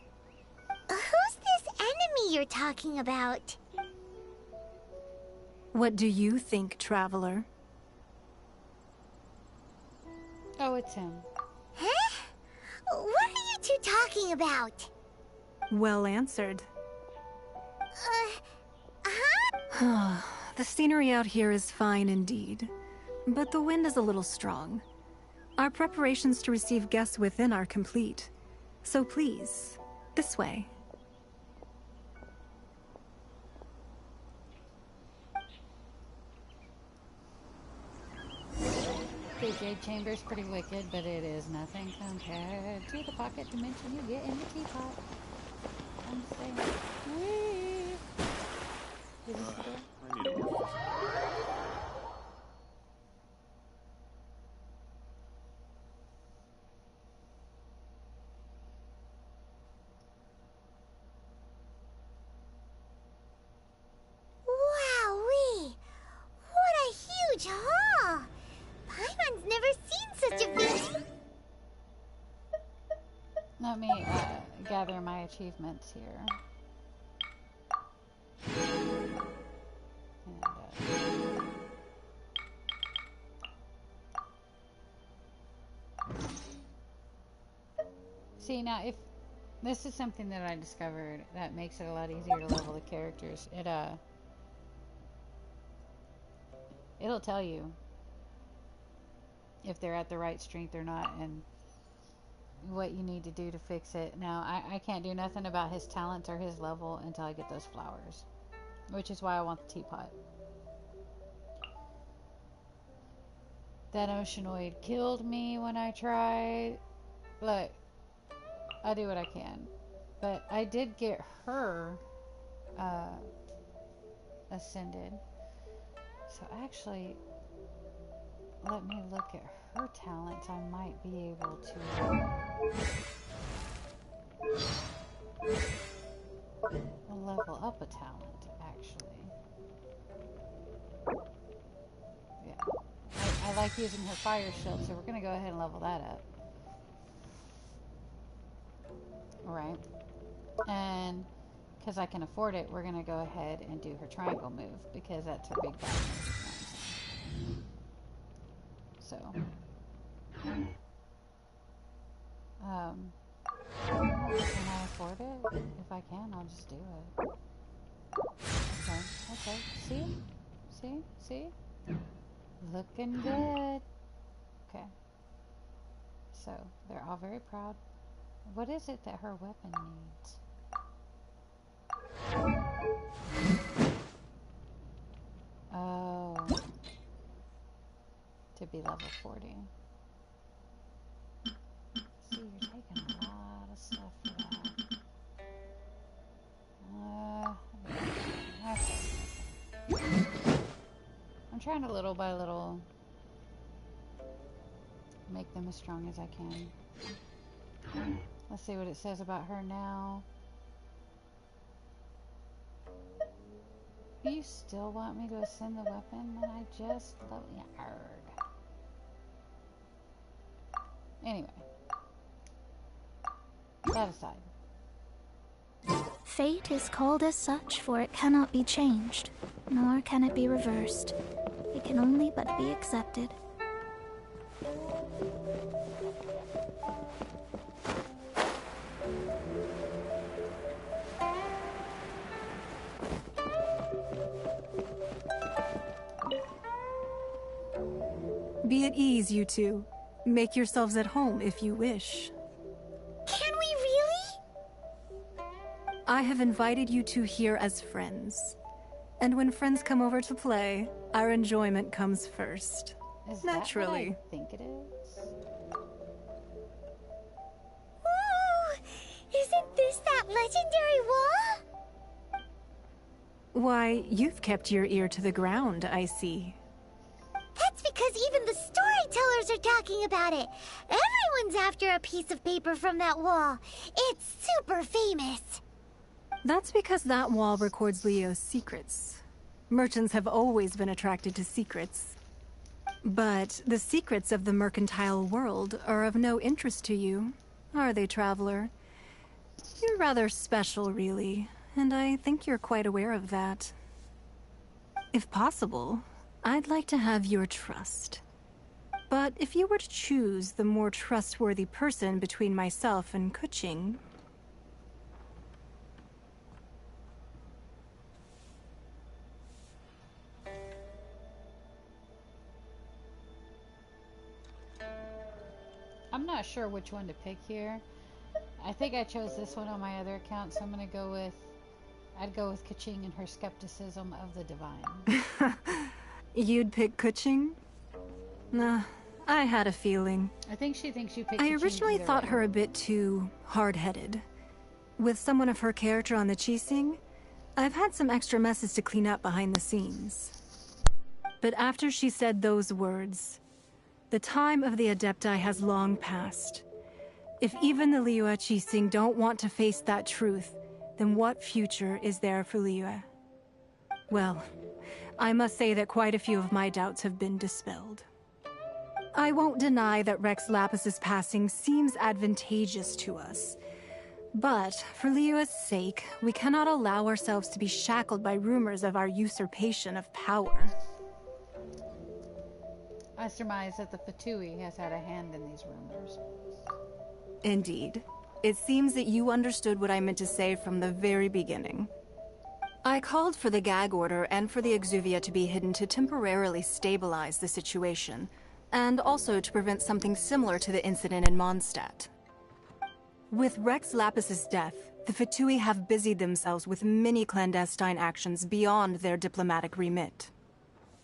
Who's this enemy you're talking about? What do you think, Traveler? Oh, it's him. Huh? What are you two talking about? Well answered. Huh? The scenery out here is fine indeed, but the wind is a little strong. Our preparations to receive guests within are complete, so please, this way. The Jade Chamber is pretty wicked, but it is nothing compared to the pocket dimension you get in the teapot. I'm saying. Whee! Is this the door? I need a more. Wowee! What a huge haul! Paimon's never seen such a big... Let me gather my achievements here. And, see, now if this is something that I discovered that makes it a lot easier to level the characters, it'll tell you if they're at the right strength or not and what you need to do to fix it. Now, I can't do nothing about his talents or his level until I get those flowers, which is why I want the teapot. That Oceanoid killed me when I tried. Look, I do what I can. But I did get her ascended. So actually, let me look at her talents. I might be able to level up a talent, actually. Yeah. I like using her fire shield, so we're going to go ahead and level that up. Right. And because I can afford it, we're going to go ahead and do her triangle move, because that's her big bad move. So, can I afford it? If I can, I'll just do it. Okay, see? Looking good. Okay. So, they're all very proud. What is it that her weapon needs? Oh. To be level 40. See, you're taking a lot of stuff for that. Okay. I'm trying to little by little make them as strong as I can. Let's see what it says about her now. You still want me to ascend the weapon when I just love you? Arg. Anyway. That aside. Fate is called as such, for it cannot be changed, nor can it be reversed. It can only but be accepted. Be at ease, you two. Make yourselves at home if you wish. Can we really? I have invited you two here as friends. And when friends come over to play, our enjoyment comes first. Is Naturally. that what I think it is? Ooh! Isn't this that legendary wall? Why, you've kept your ear to the ground, I see. That's because even the storytellers are talking about it. Everyone's after a piece of paper from that wall. It's super famous. That's because that wall records Leo's secrets. Merchants have always been attracted to secrets. But the secrets of the mercantile world are of no interest to you, are they, traveler? You're rather special, really, and I think you're quite aware of that. If possible, I'd like to have your trust. But if you were to choose the more trustworthy person between myself and Kuching... I'm not sure which one to pick here. I think I chose this one on my other account, so I'm gonna go with... I'd go with Kuching and her skepticism of the divine. You'd pick Kuching? Nah, I had a feeling. I think she thinks you picked I Kuching originally either thought way. her a bit too hard-headed. With someone of her character on the Qixing, I've had some extra messes to clean up behind the scenes. But after she said those words, the time of the Adepti has long passed. If even the Liyue Qixing don't want to face that truth, then what future is there for Liyue? Well, I must say that quite a few of my doubts have been dispelled. I won't deny that Rex Lapis's passing seems advantageous to us. But, for Liyue's sake, we cannot allow ourselves to be shackled by rumors of our usurpation of power. I surmise that the Fatui has had a hand in these rumors. Indeed. It seems that you understood what I meant to say from the very beginning. I called for the gag order and for the Exuvia to be hidden to temporarily stabilize the situation, and also to prevent something similar to the incident in Mondstadt. With Rex Lapis's death, the Fatui have busied themselves with many clandestine actions beyond their diplomatic remit.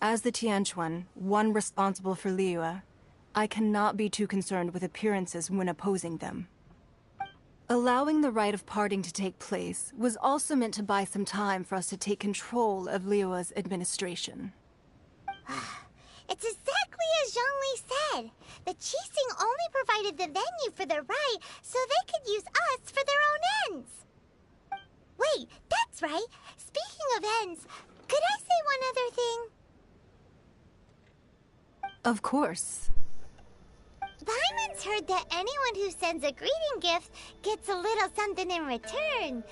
As the Tianquan, one responsible for Liyue, I cannot be too concerned with appearances when opposing them. Allowing the rite of parting to take place was also meant to buy some time for us to take control of Liyue's administration. It's exactly as Zhongli said. The Qixing only provided the venue for the rite so they could use us for their own ends. Wait, that's right. Speaking of ends, could I say one other thing? Of course. Paimon's heard that anyone who sends a greeting gift gets a little something in return.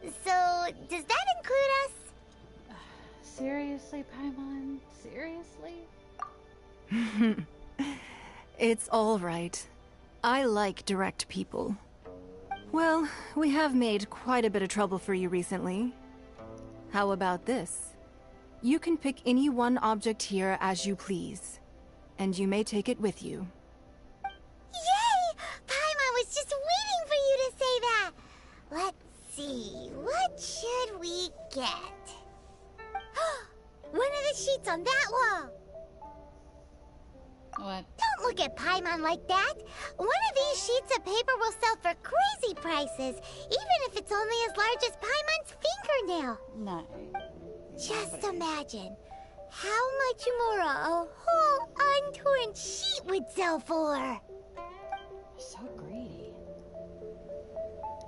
So, does that include us? Seriously, Paimon? Seriously? It's all right. I like direct people. Well, we have made quite a bit of trouble for you recently. How about this? You can pick any one object here as you please, and you may take it with you. Yay! Paimon was just waiting for you to say that. Let's see, what should we get? One of the sheets on that wall. What? Don't look at Paimon like that. One of these sheets of paper will sell for crazy prices, even if it's only as large as Paimon's fingernail. No. Just imagine how much more a whole untorn sheet would sell for. So greedy.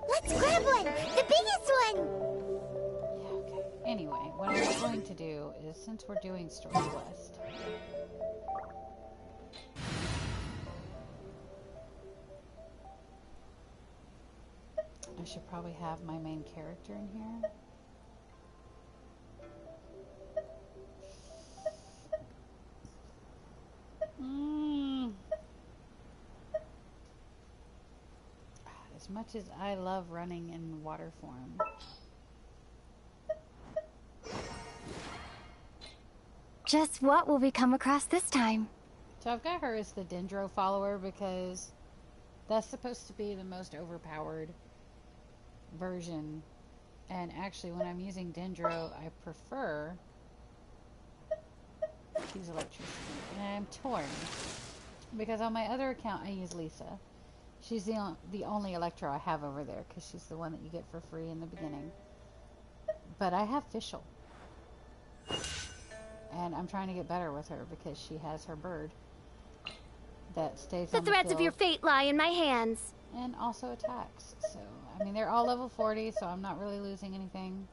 Let's grab one, the biggest one. Yeah, okay. Anyway, what I'm going to do is, since we're doing Story Quest, I should probably have my main character in here. As much as I love running in water form. Just what will we come across this time? So I've got her as the Dendro follower because that's supposed to be the most overpowered version. And actually, when I'm using Dendro, I prefer to use electricity. And I'm torn because on my other account, I use Lisa. She's the only Electro I have over there because she's the one that you get for free in the beginning. But I have Fischl. And I'm trying to get better with her because she has her bird that stays on the threads field of your fate lie in my hands. and also attacks. So, I mean, they're all level 40, so I'm not really losing anything.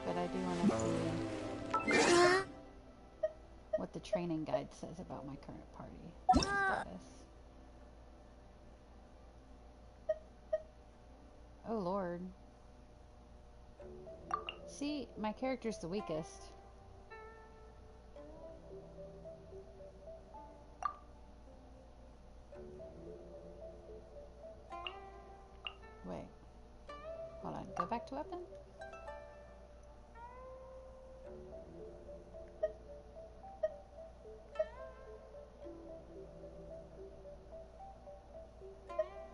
But I do want to see what the training guide says about my current party status. Oh, Lord. See, my character's the weakest. Wait. Hold on. Go back to weapon?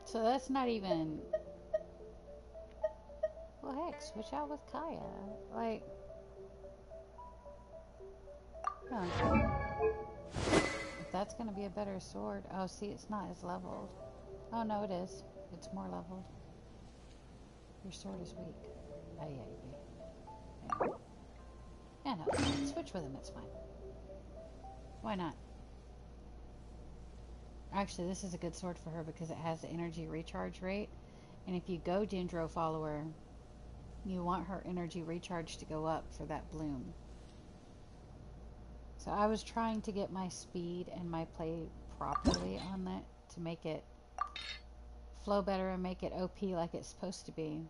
So that's not even... Well, heck, switch out with Kaya. Like... Huh. If that's gonna be a better sword... Oh, see, it's not as leveled. Oh, no, it is. It's more leveled. Your sword is weak. Oh, yeah. Yeah, no, switch with him, it's fine. Why not? Actually, this is a good sword for her because it has the energy recharge rate. And if you go Dendro follower, you want her energy recharge to go up for that bloom. So I was trying to get my speed and my play properly on that to make it flow better and make it OP like it's supposed to be.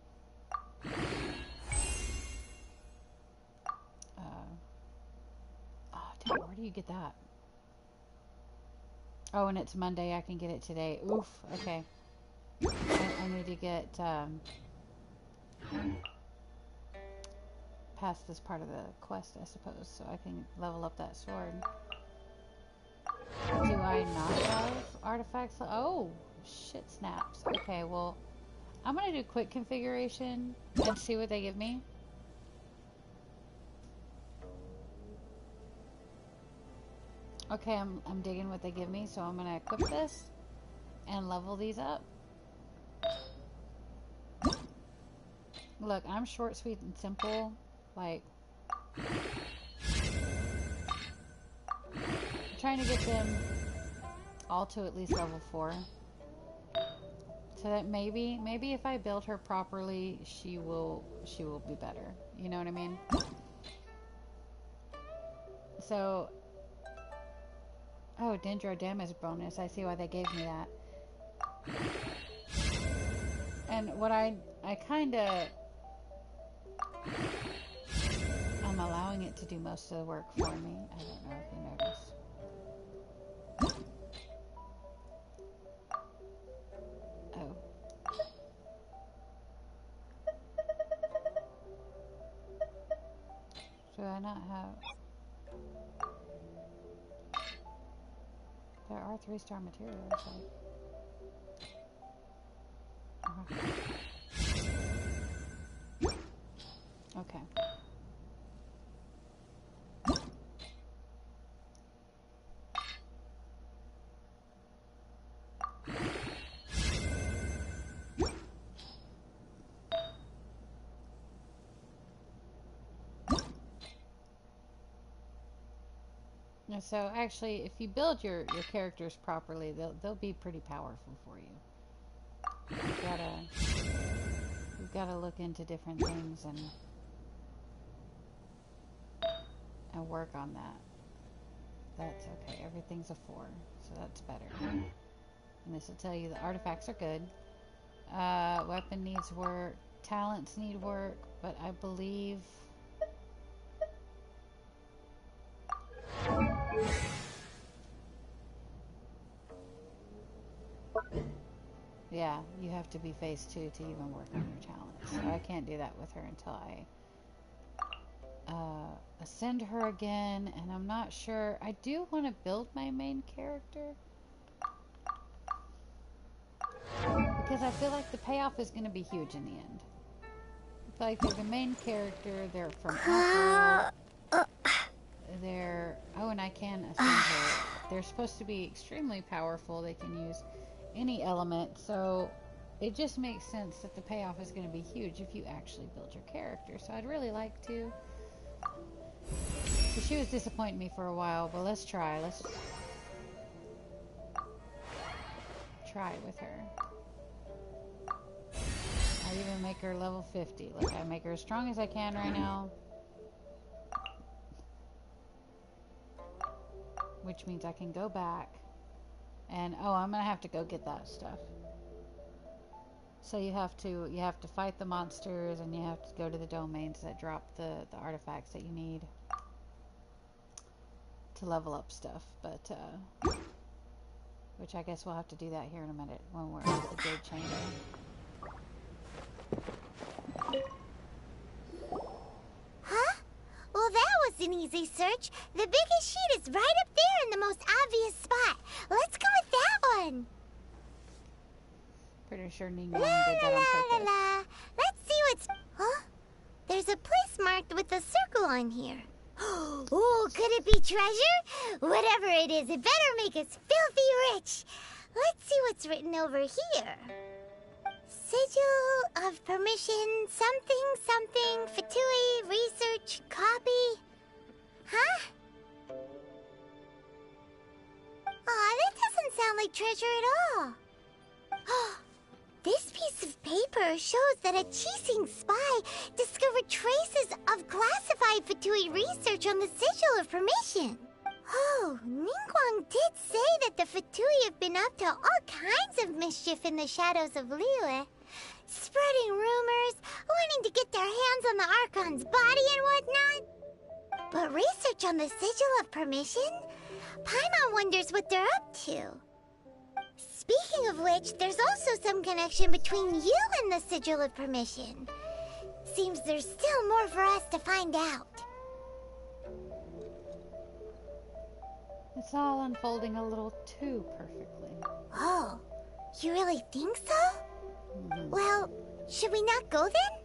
Oh, damn, where do you get that? Oh, and it's Monday. I can get it today. Oof. Okay. I need to get past this part of the quest, I suppose, so I can level up that sword. Do I not have artifacts? Oh, shit snaps. Okay, well, I'm going to do quick configuration and see what they give me. Okay, I'm digging what they give me, so I'm going to equip this and level these up. Look, I'm short, sweet, and simple. Like, I'm trying to get them all to at least level 4. So that maybe if I build her properly, she will be better. You know what I mean? So, oh, Dendro damage bonus. I see why they gave me that. And what I kind of... I'm allowing it to do most of the work for me. I don't know if you noticed. Oh. Do I not have... There are 3-star materials, like... Okay. So actually, if you build your characters properly, they'll be pretty powerful for you. You've gotta look into different things and work on that. That's okay. Everything's a 4, so that's better. And this will tell you the artifacts are good. Weapon needs work. Talents need work, but I believe Yeah, you have to be phase 2 to even work on your talent. So I can't do that with her until I ascend her again, and I'm not sure. I do want to build my main character because I feel like the payoff is going to be huge in the end. I feel like they're the main character, they're from Apple, they're... Oh, and I can ascend her. They're supposed to be extremely powerful, they can use any element, so it just makes sense that the payoff is going to be huge if you actually build your character. So I'd really like to. So she was disappointing me for a while, but let's try. Let's try it with her. I even make her level 50. Like, I make her as strong as I can right now. Which means I can go back. And, oh, I'm gonna have to go get that stuff. So you have to fight the monsters, and you have to go to the domains that drop the artifacts that you need to level up stuff. But, which I guess we'll have to do that here in a minute when we're at the Jade Chamber. Huh? Well, that was an easy search. The biggest sheet is right up there in the most obvious spot. Let's go with that one. Pretty sure Ningguang did that on purpose. Let's see what's... Huh? There's a place marked with a circle on here. Oh, could it be treasure? Whatever it is, it better make us filthy rich. Let's see what's written over here. Sigil of permission, something, Fatui, research, copy. Huh? Aw, that doesn't sound like treasure at all. This piece of paper shows that a Qixing spy discovered traces of classified Fatui research on the Sigil of Permission. Oh, Ningguang did say that the Fatui have been up to all kinds of mischief in the shadows of Liyue. Spreading rumors, wanting to get their hands on the Archon's body and whatnot. But research on the Sigil of Permission? Paimon wonders what they're up to. Speaking of which, there's also some connection between you and the Sigil of Permission. Seems there's still more for us to find out. It's all unfolding a little too perfectly. Oh, you really think so? Well, should we not go then?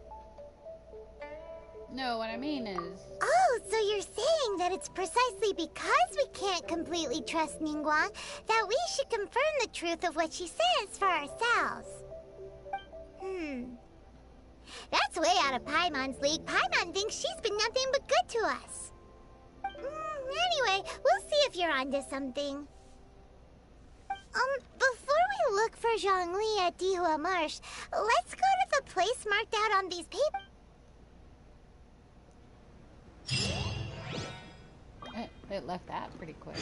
No, what I mean is... Oh, so you're saying that it's precisely because we can't completely trust Ningguang that we should confirm the truth of what she says for ourselves. That's way out of Paimon's league. Paimon thinks she's been nothing but good to us. Anyway, we'll see if you're onto something. Before we look for Zhongli at Dihua Marsh, let's go to the place marked out on these papers. It left that pretty quick.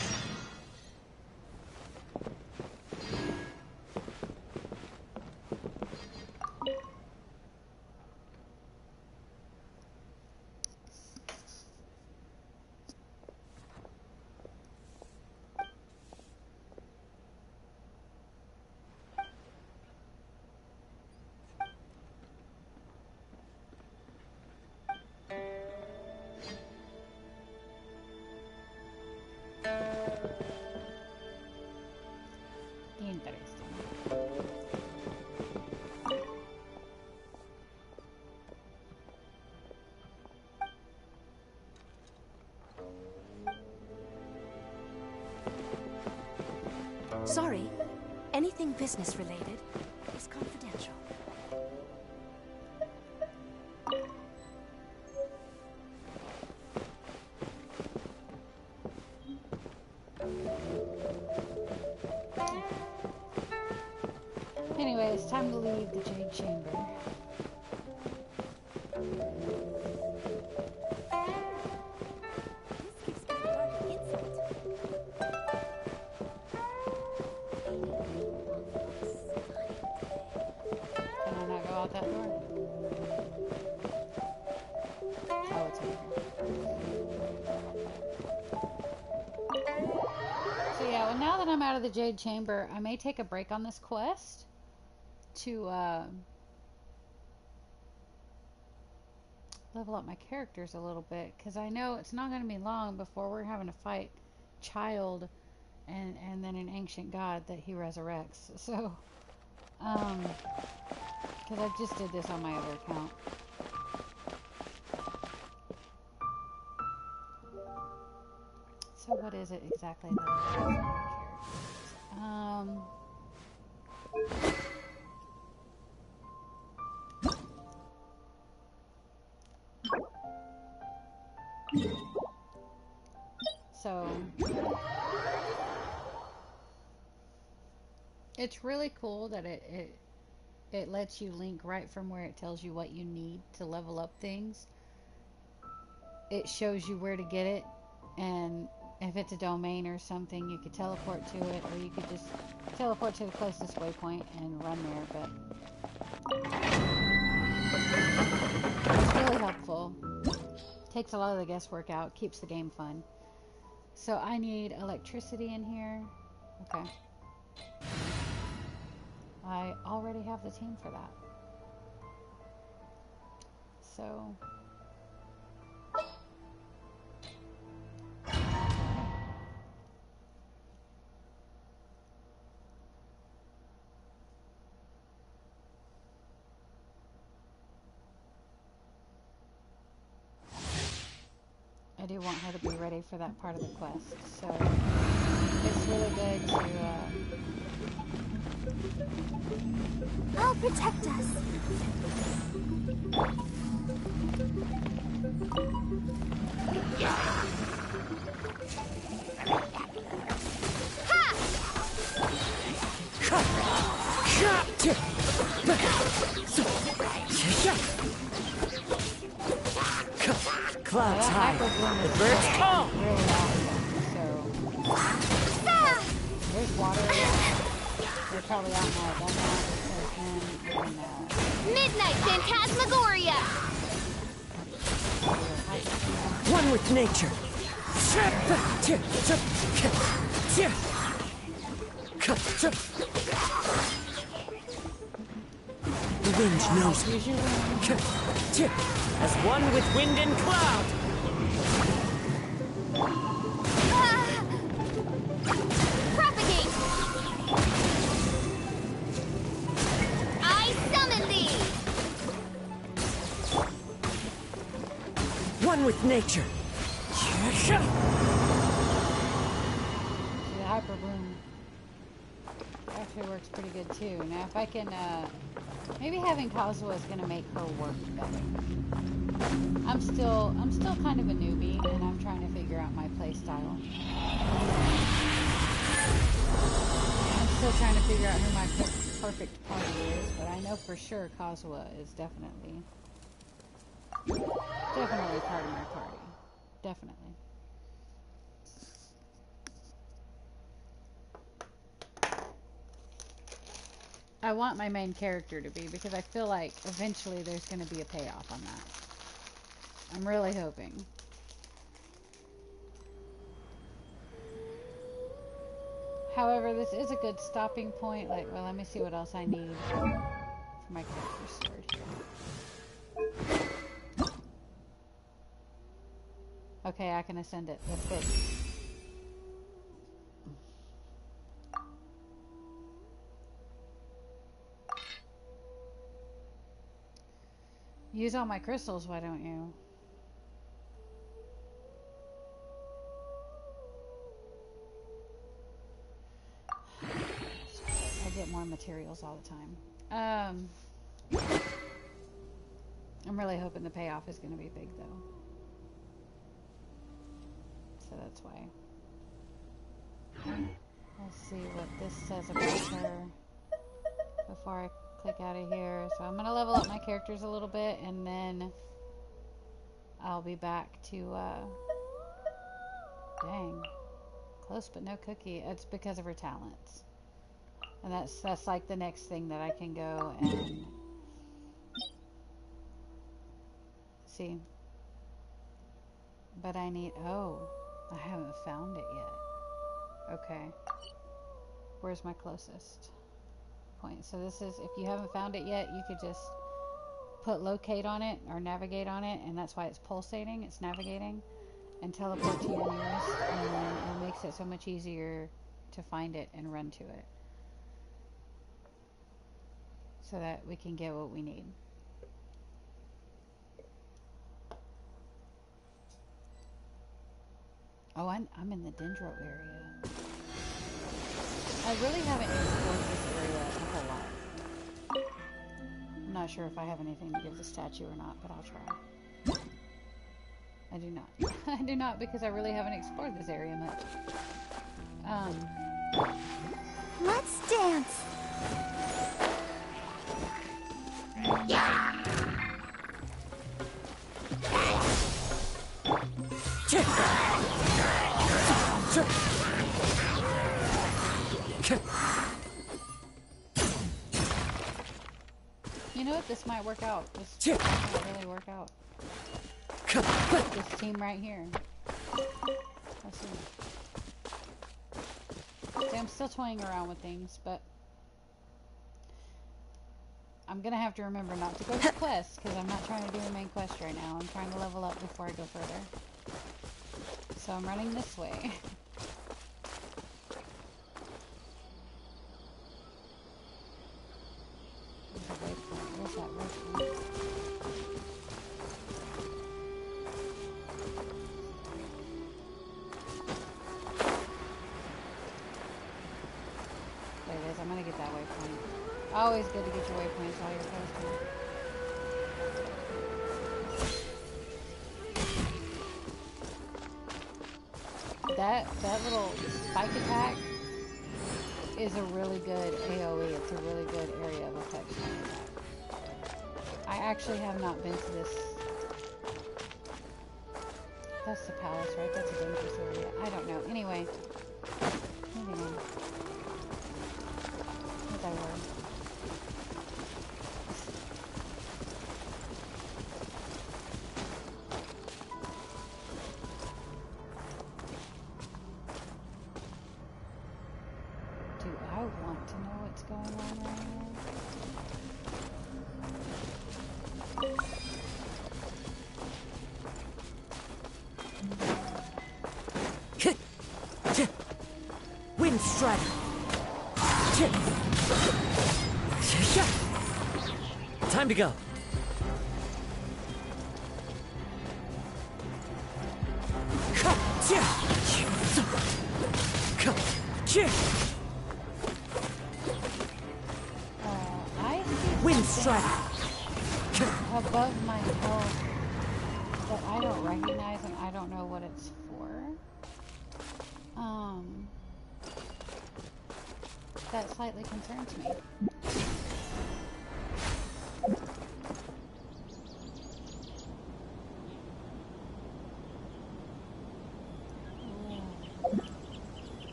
Sorry, anything business related is confidential. Anyway, it's time to leave the Jade Chamber. out of the Jade Chamber, I may take a break on this quest to level up my characters a little bit, because I know it's not going to be long before we're having to fight Child and then an ancient god that he resurrects. So, because I just did this on my other account. So what is it exactly that I have for my characters? So it's really cool that it lets you link right from where it tells you what you need to level up things. It shows you where to get it, and if it's a domain or something, you could teleport to it, or you could just teleport to the closest waypoint and run there. But it's really helpful. Takes a lot of the guesswork out, keeps the game fun. So I need electricity in here. Okay. I already have the team for that. So I do want her to be ready for that part of the quest. So it's really good to I'll protect us. Clouds high, the birds call. really awesome. So there's water. They're probably out now. Done that because then Midnight Phantasmagoria! One with nature. The wind knows me. As one with wind and cloud. Propagate! I summon thee! One with nature. the hyper bloom actually works pretty good too. Now if I can maybe having Kazuha is gonna make her work better. I'm still kind of a newbie and I'm trying to figure out my play style. I'm still trying to figure out who my perfect party is, but I know for sure Kazuha is definitely part of my party. Definitely. I want my main character to be, because I feel like eventually there's going to be a payoff on that. I'm really hoping. However, this is a good stopping point. Like, well, let me see what else I need for my character sword here. Okay, I can ascend it. That's good. Use all my crystals, why don't you? I get more materials all the time. I'm really hoping the payoff is going to be big, though. So that's why. Let's see what this says about her before I click out of here. So I'm going to level up my characters a little bit, and then I'll be back to, dang. Close but no cookie. It's because of her talents. And that's like the next thing that I can go and see. But I need, oh, I haven't found it yet. Okay. Where's my closest point? So this is, if you haven't found it yet, you could just put locate on it or navigate on it, and that's why it's pulsating, it's navigating, and teleport to your nearest, and then it makes it so much easier to find it and run to it so that we can get what we need. Oh, I'm in the Dendro area. I really haven't explored this area a whole lot. I'm not sure if I have anything to give the statue or not, but I'll try. I do not. I do not, because I really haven't explored this area much. Let's dance. Yeah. You know what? This might work out. This might really work out. This team right here. Let's see. See, I'm still toying around with things, but I'm gonna have to remember not to go to quests, because I'm not trying to do a main quest right now. I'm trying to level up before I go further. So I'm running this way. There's a waypoint. Where's that waypoint? There it is. I'm gonna get that waypoint. Always good to get your waypoints while you're posting. That little spike attack is a really good AoE. It's a really good area of effect. I actually have not been to this. That's the palace, right? That's a dangerous area. I don't know. Anyway. Moving on. As I were. Do I want to know what's going on right now? Wind Strider. Time to go. I see Wind Strider. above my health that I don't recognize, and I don't know what it's for. That slightly concerns me.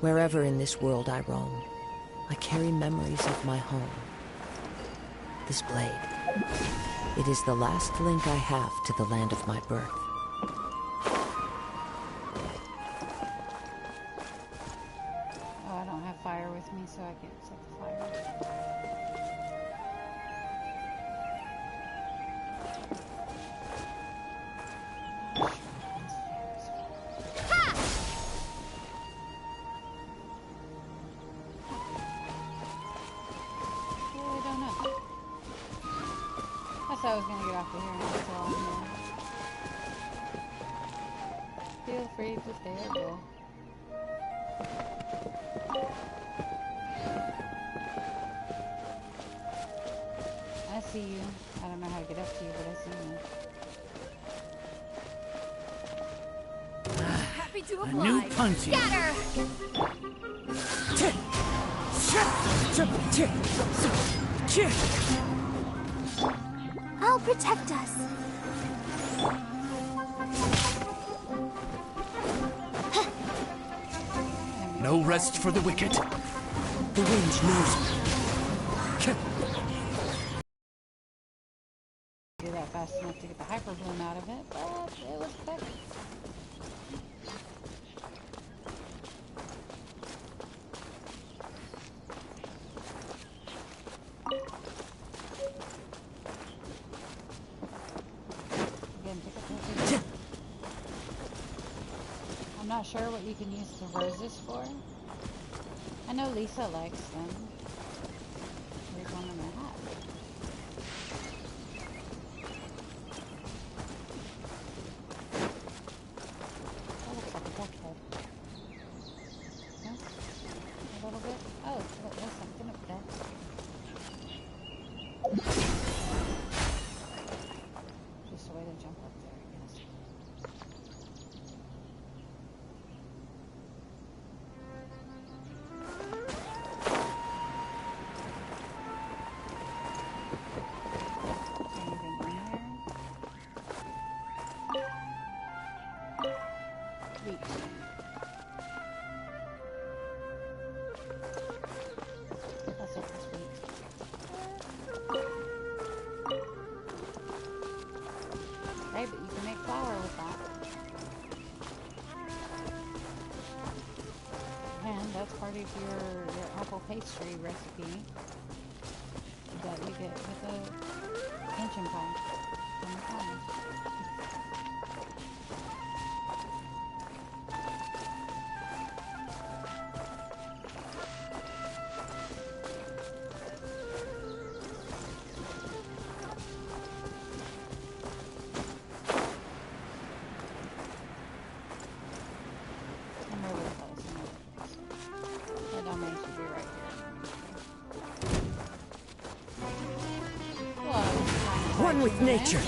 Wherever in this world I roam, I carry memories of my home. This blade. It is the last link I have to the land of my birth. Oh, I don't have fire with me, so I can't set the fire. I was gonna get off of here and get so on here. Feel free to stay or go. I see you. I don't know how to get up to you, but I see you. Happy to A oblige. new punty. I'll protect us. No rest for the wicked. The wind knows me. Do that fast enough to get the hyper bloom out of it, but it was effective. Again, pick up the I'm not sure what you can use the roses for. I know Lisa likes them. Here's one in my hat. That looks like a duck head. No? A little bit? Oh, look, there's something up there. Just a way to jump up there, I guess. But you can make flour with that. And that's part of your apple pastry recipe that you get with the Genshin pie from the farms. One with nature.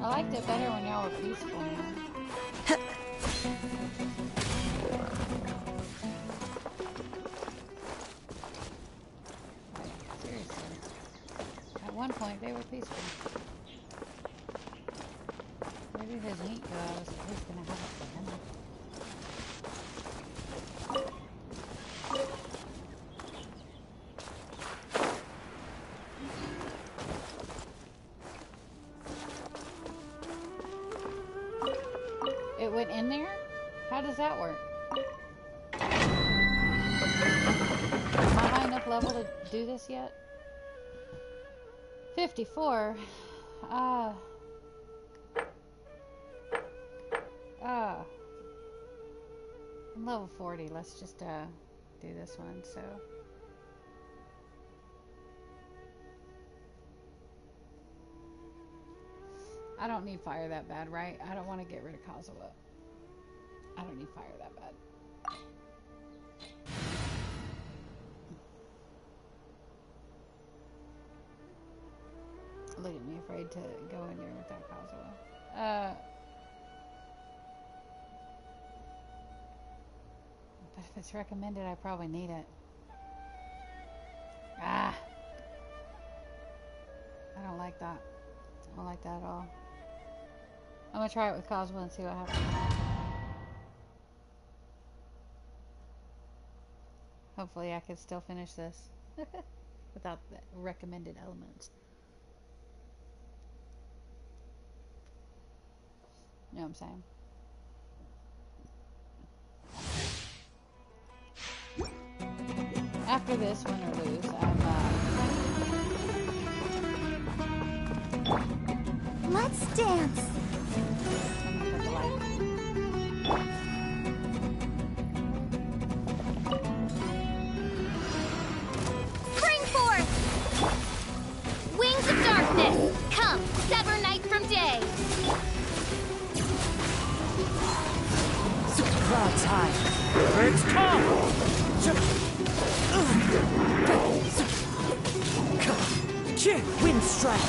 I liked it better when y'all were peaceful now. Seriously. At one point they were peaceful. Where did his meat go? I was at least gonna have it for him. It went in there? How does that work? Am I high enough level to do this yet? 54? I'm level 40. Let's just do this one. So I don't need fire that bad, right? I don't want to get rid of Kazuha. I don't need fire that bad. Look at me, afraid to go in there without Kazuha. But if it's recommended, I probably need it. Ah! I don't like that. I don't like that at all. I'm gonna try it with Kazuha and see what happens. Hopefully I can still finish this without the recommended elements. You know what I'm saying? After this, win or lose, Let's dance. Spring forth! Wings of darkness, come, sever night from day. Clouds high, birds call. Wind strike.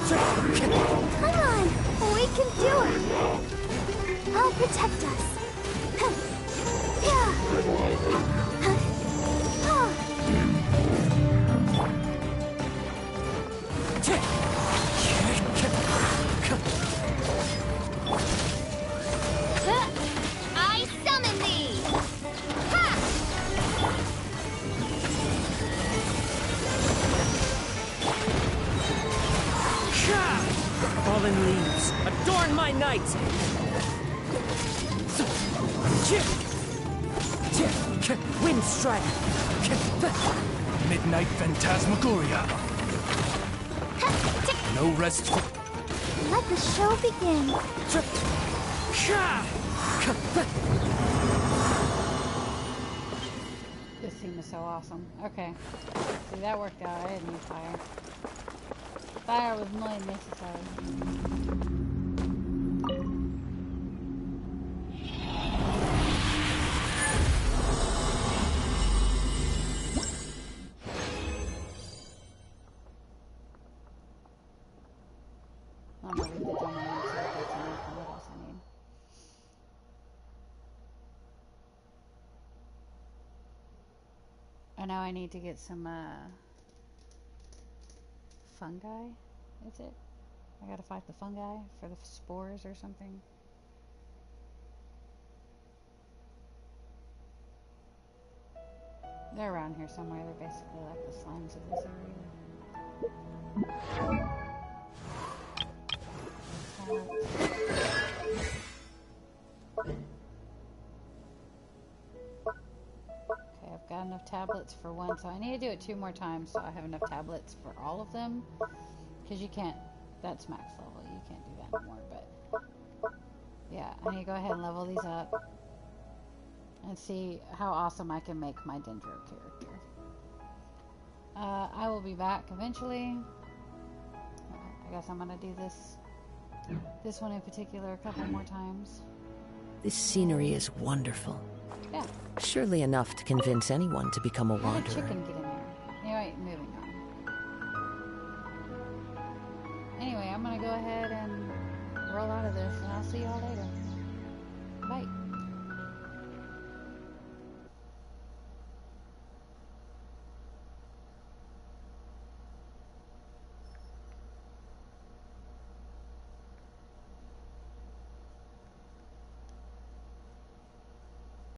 Come on, we can do it. I'll protect us. my night! Wind strike! Midnight Phantasmagoria. No rest for... Let the show begin. This scene is so awesome. Okay. See, that worked out. I didn't need fire. Fire was not necessary. I'm gonna read the domain and see if that's anything else I need. I know I need to get some fungi, is it? I gotta fight the fungi for the spores or something. They're around here somewhere. They're basically like the slimes of this area. Okay, I've got enough tablets for one, so I need to do it 2 more times so I have enough tablets for all of them. Because you can't, that's max level, you can't do that anymore, but yeah, I need to go ahead and level these up and see how awesome I can make my Dendro character. I will be back eventually. I guess I'm gonna do this one in particular a couple more times. This scenery is wonderful. Yeah. Surely enough to convince anyone to become a How did wanderer. chicken get in there? Anyway, moving on. Anyway, I'm gonna go ahead and roll out of this, and I'll see you all later. Bye.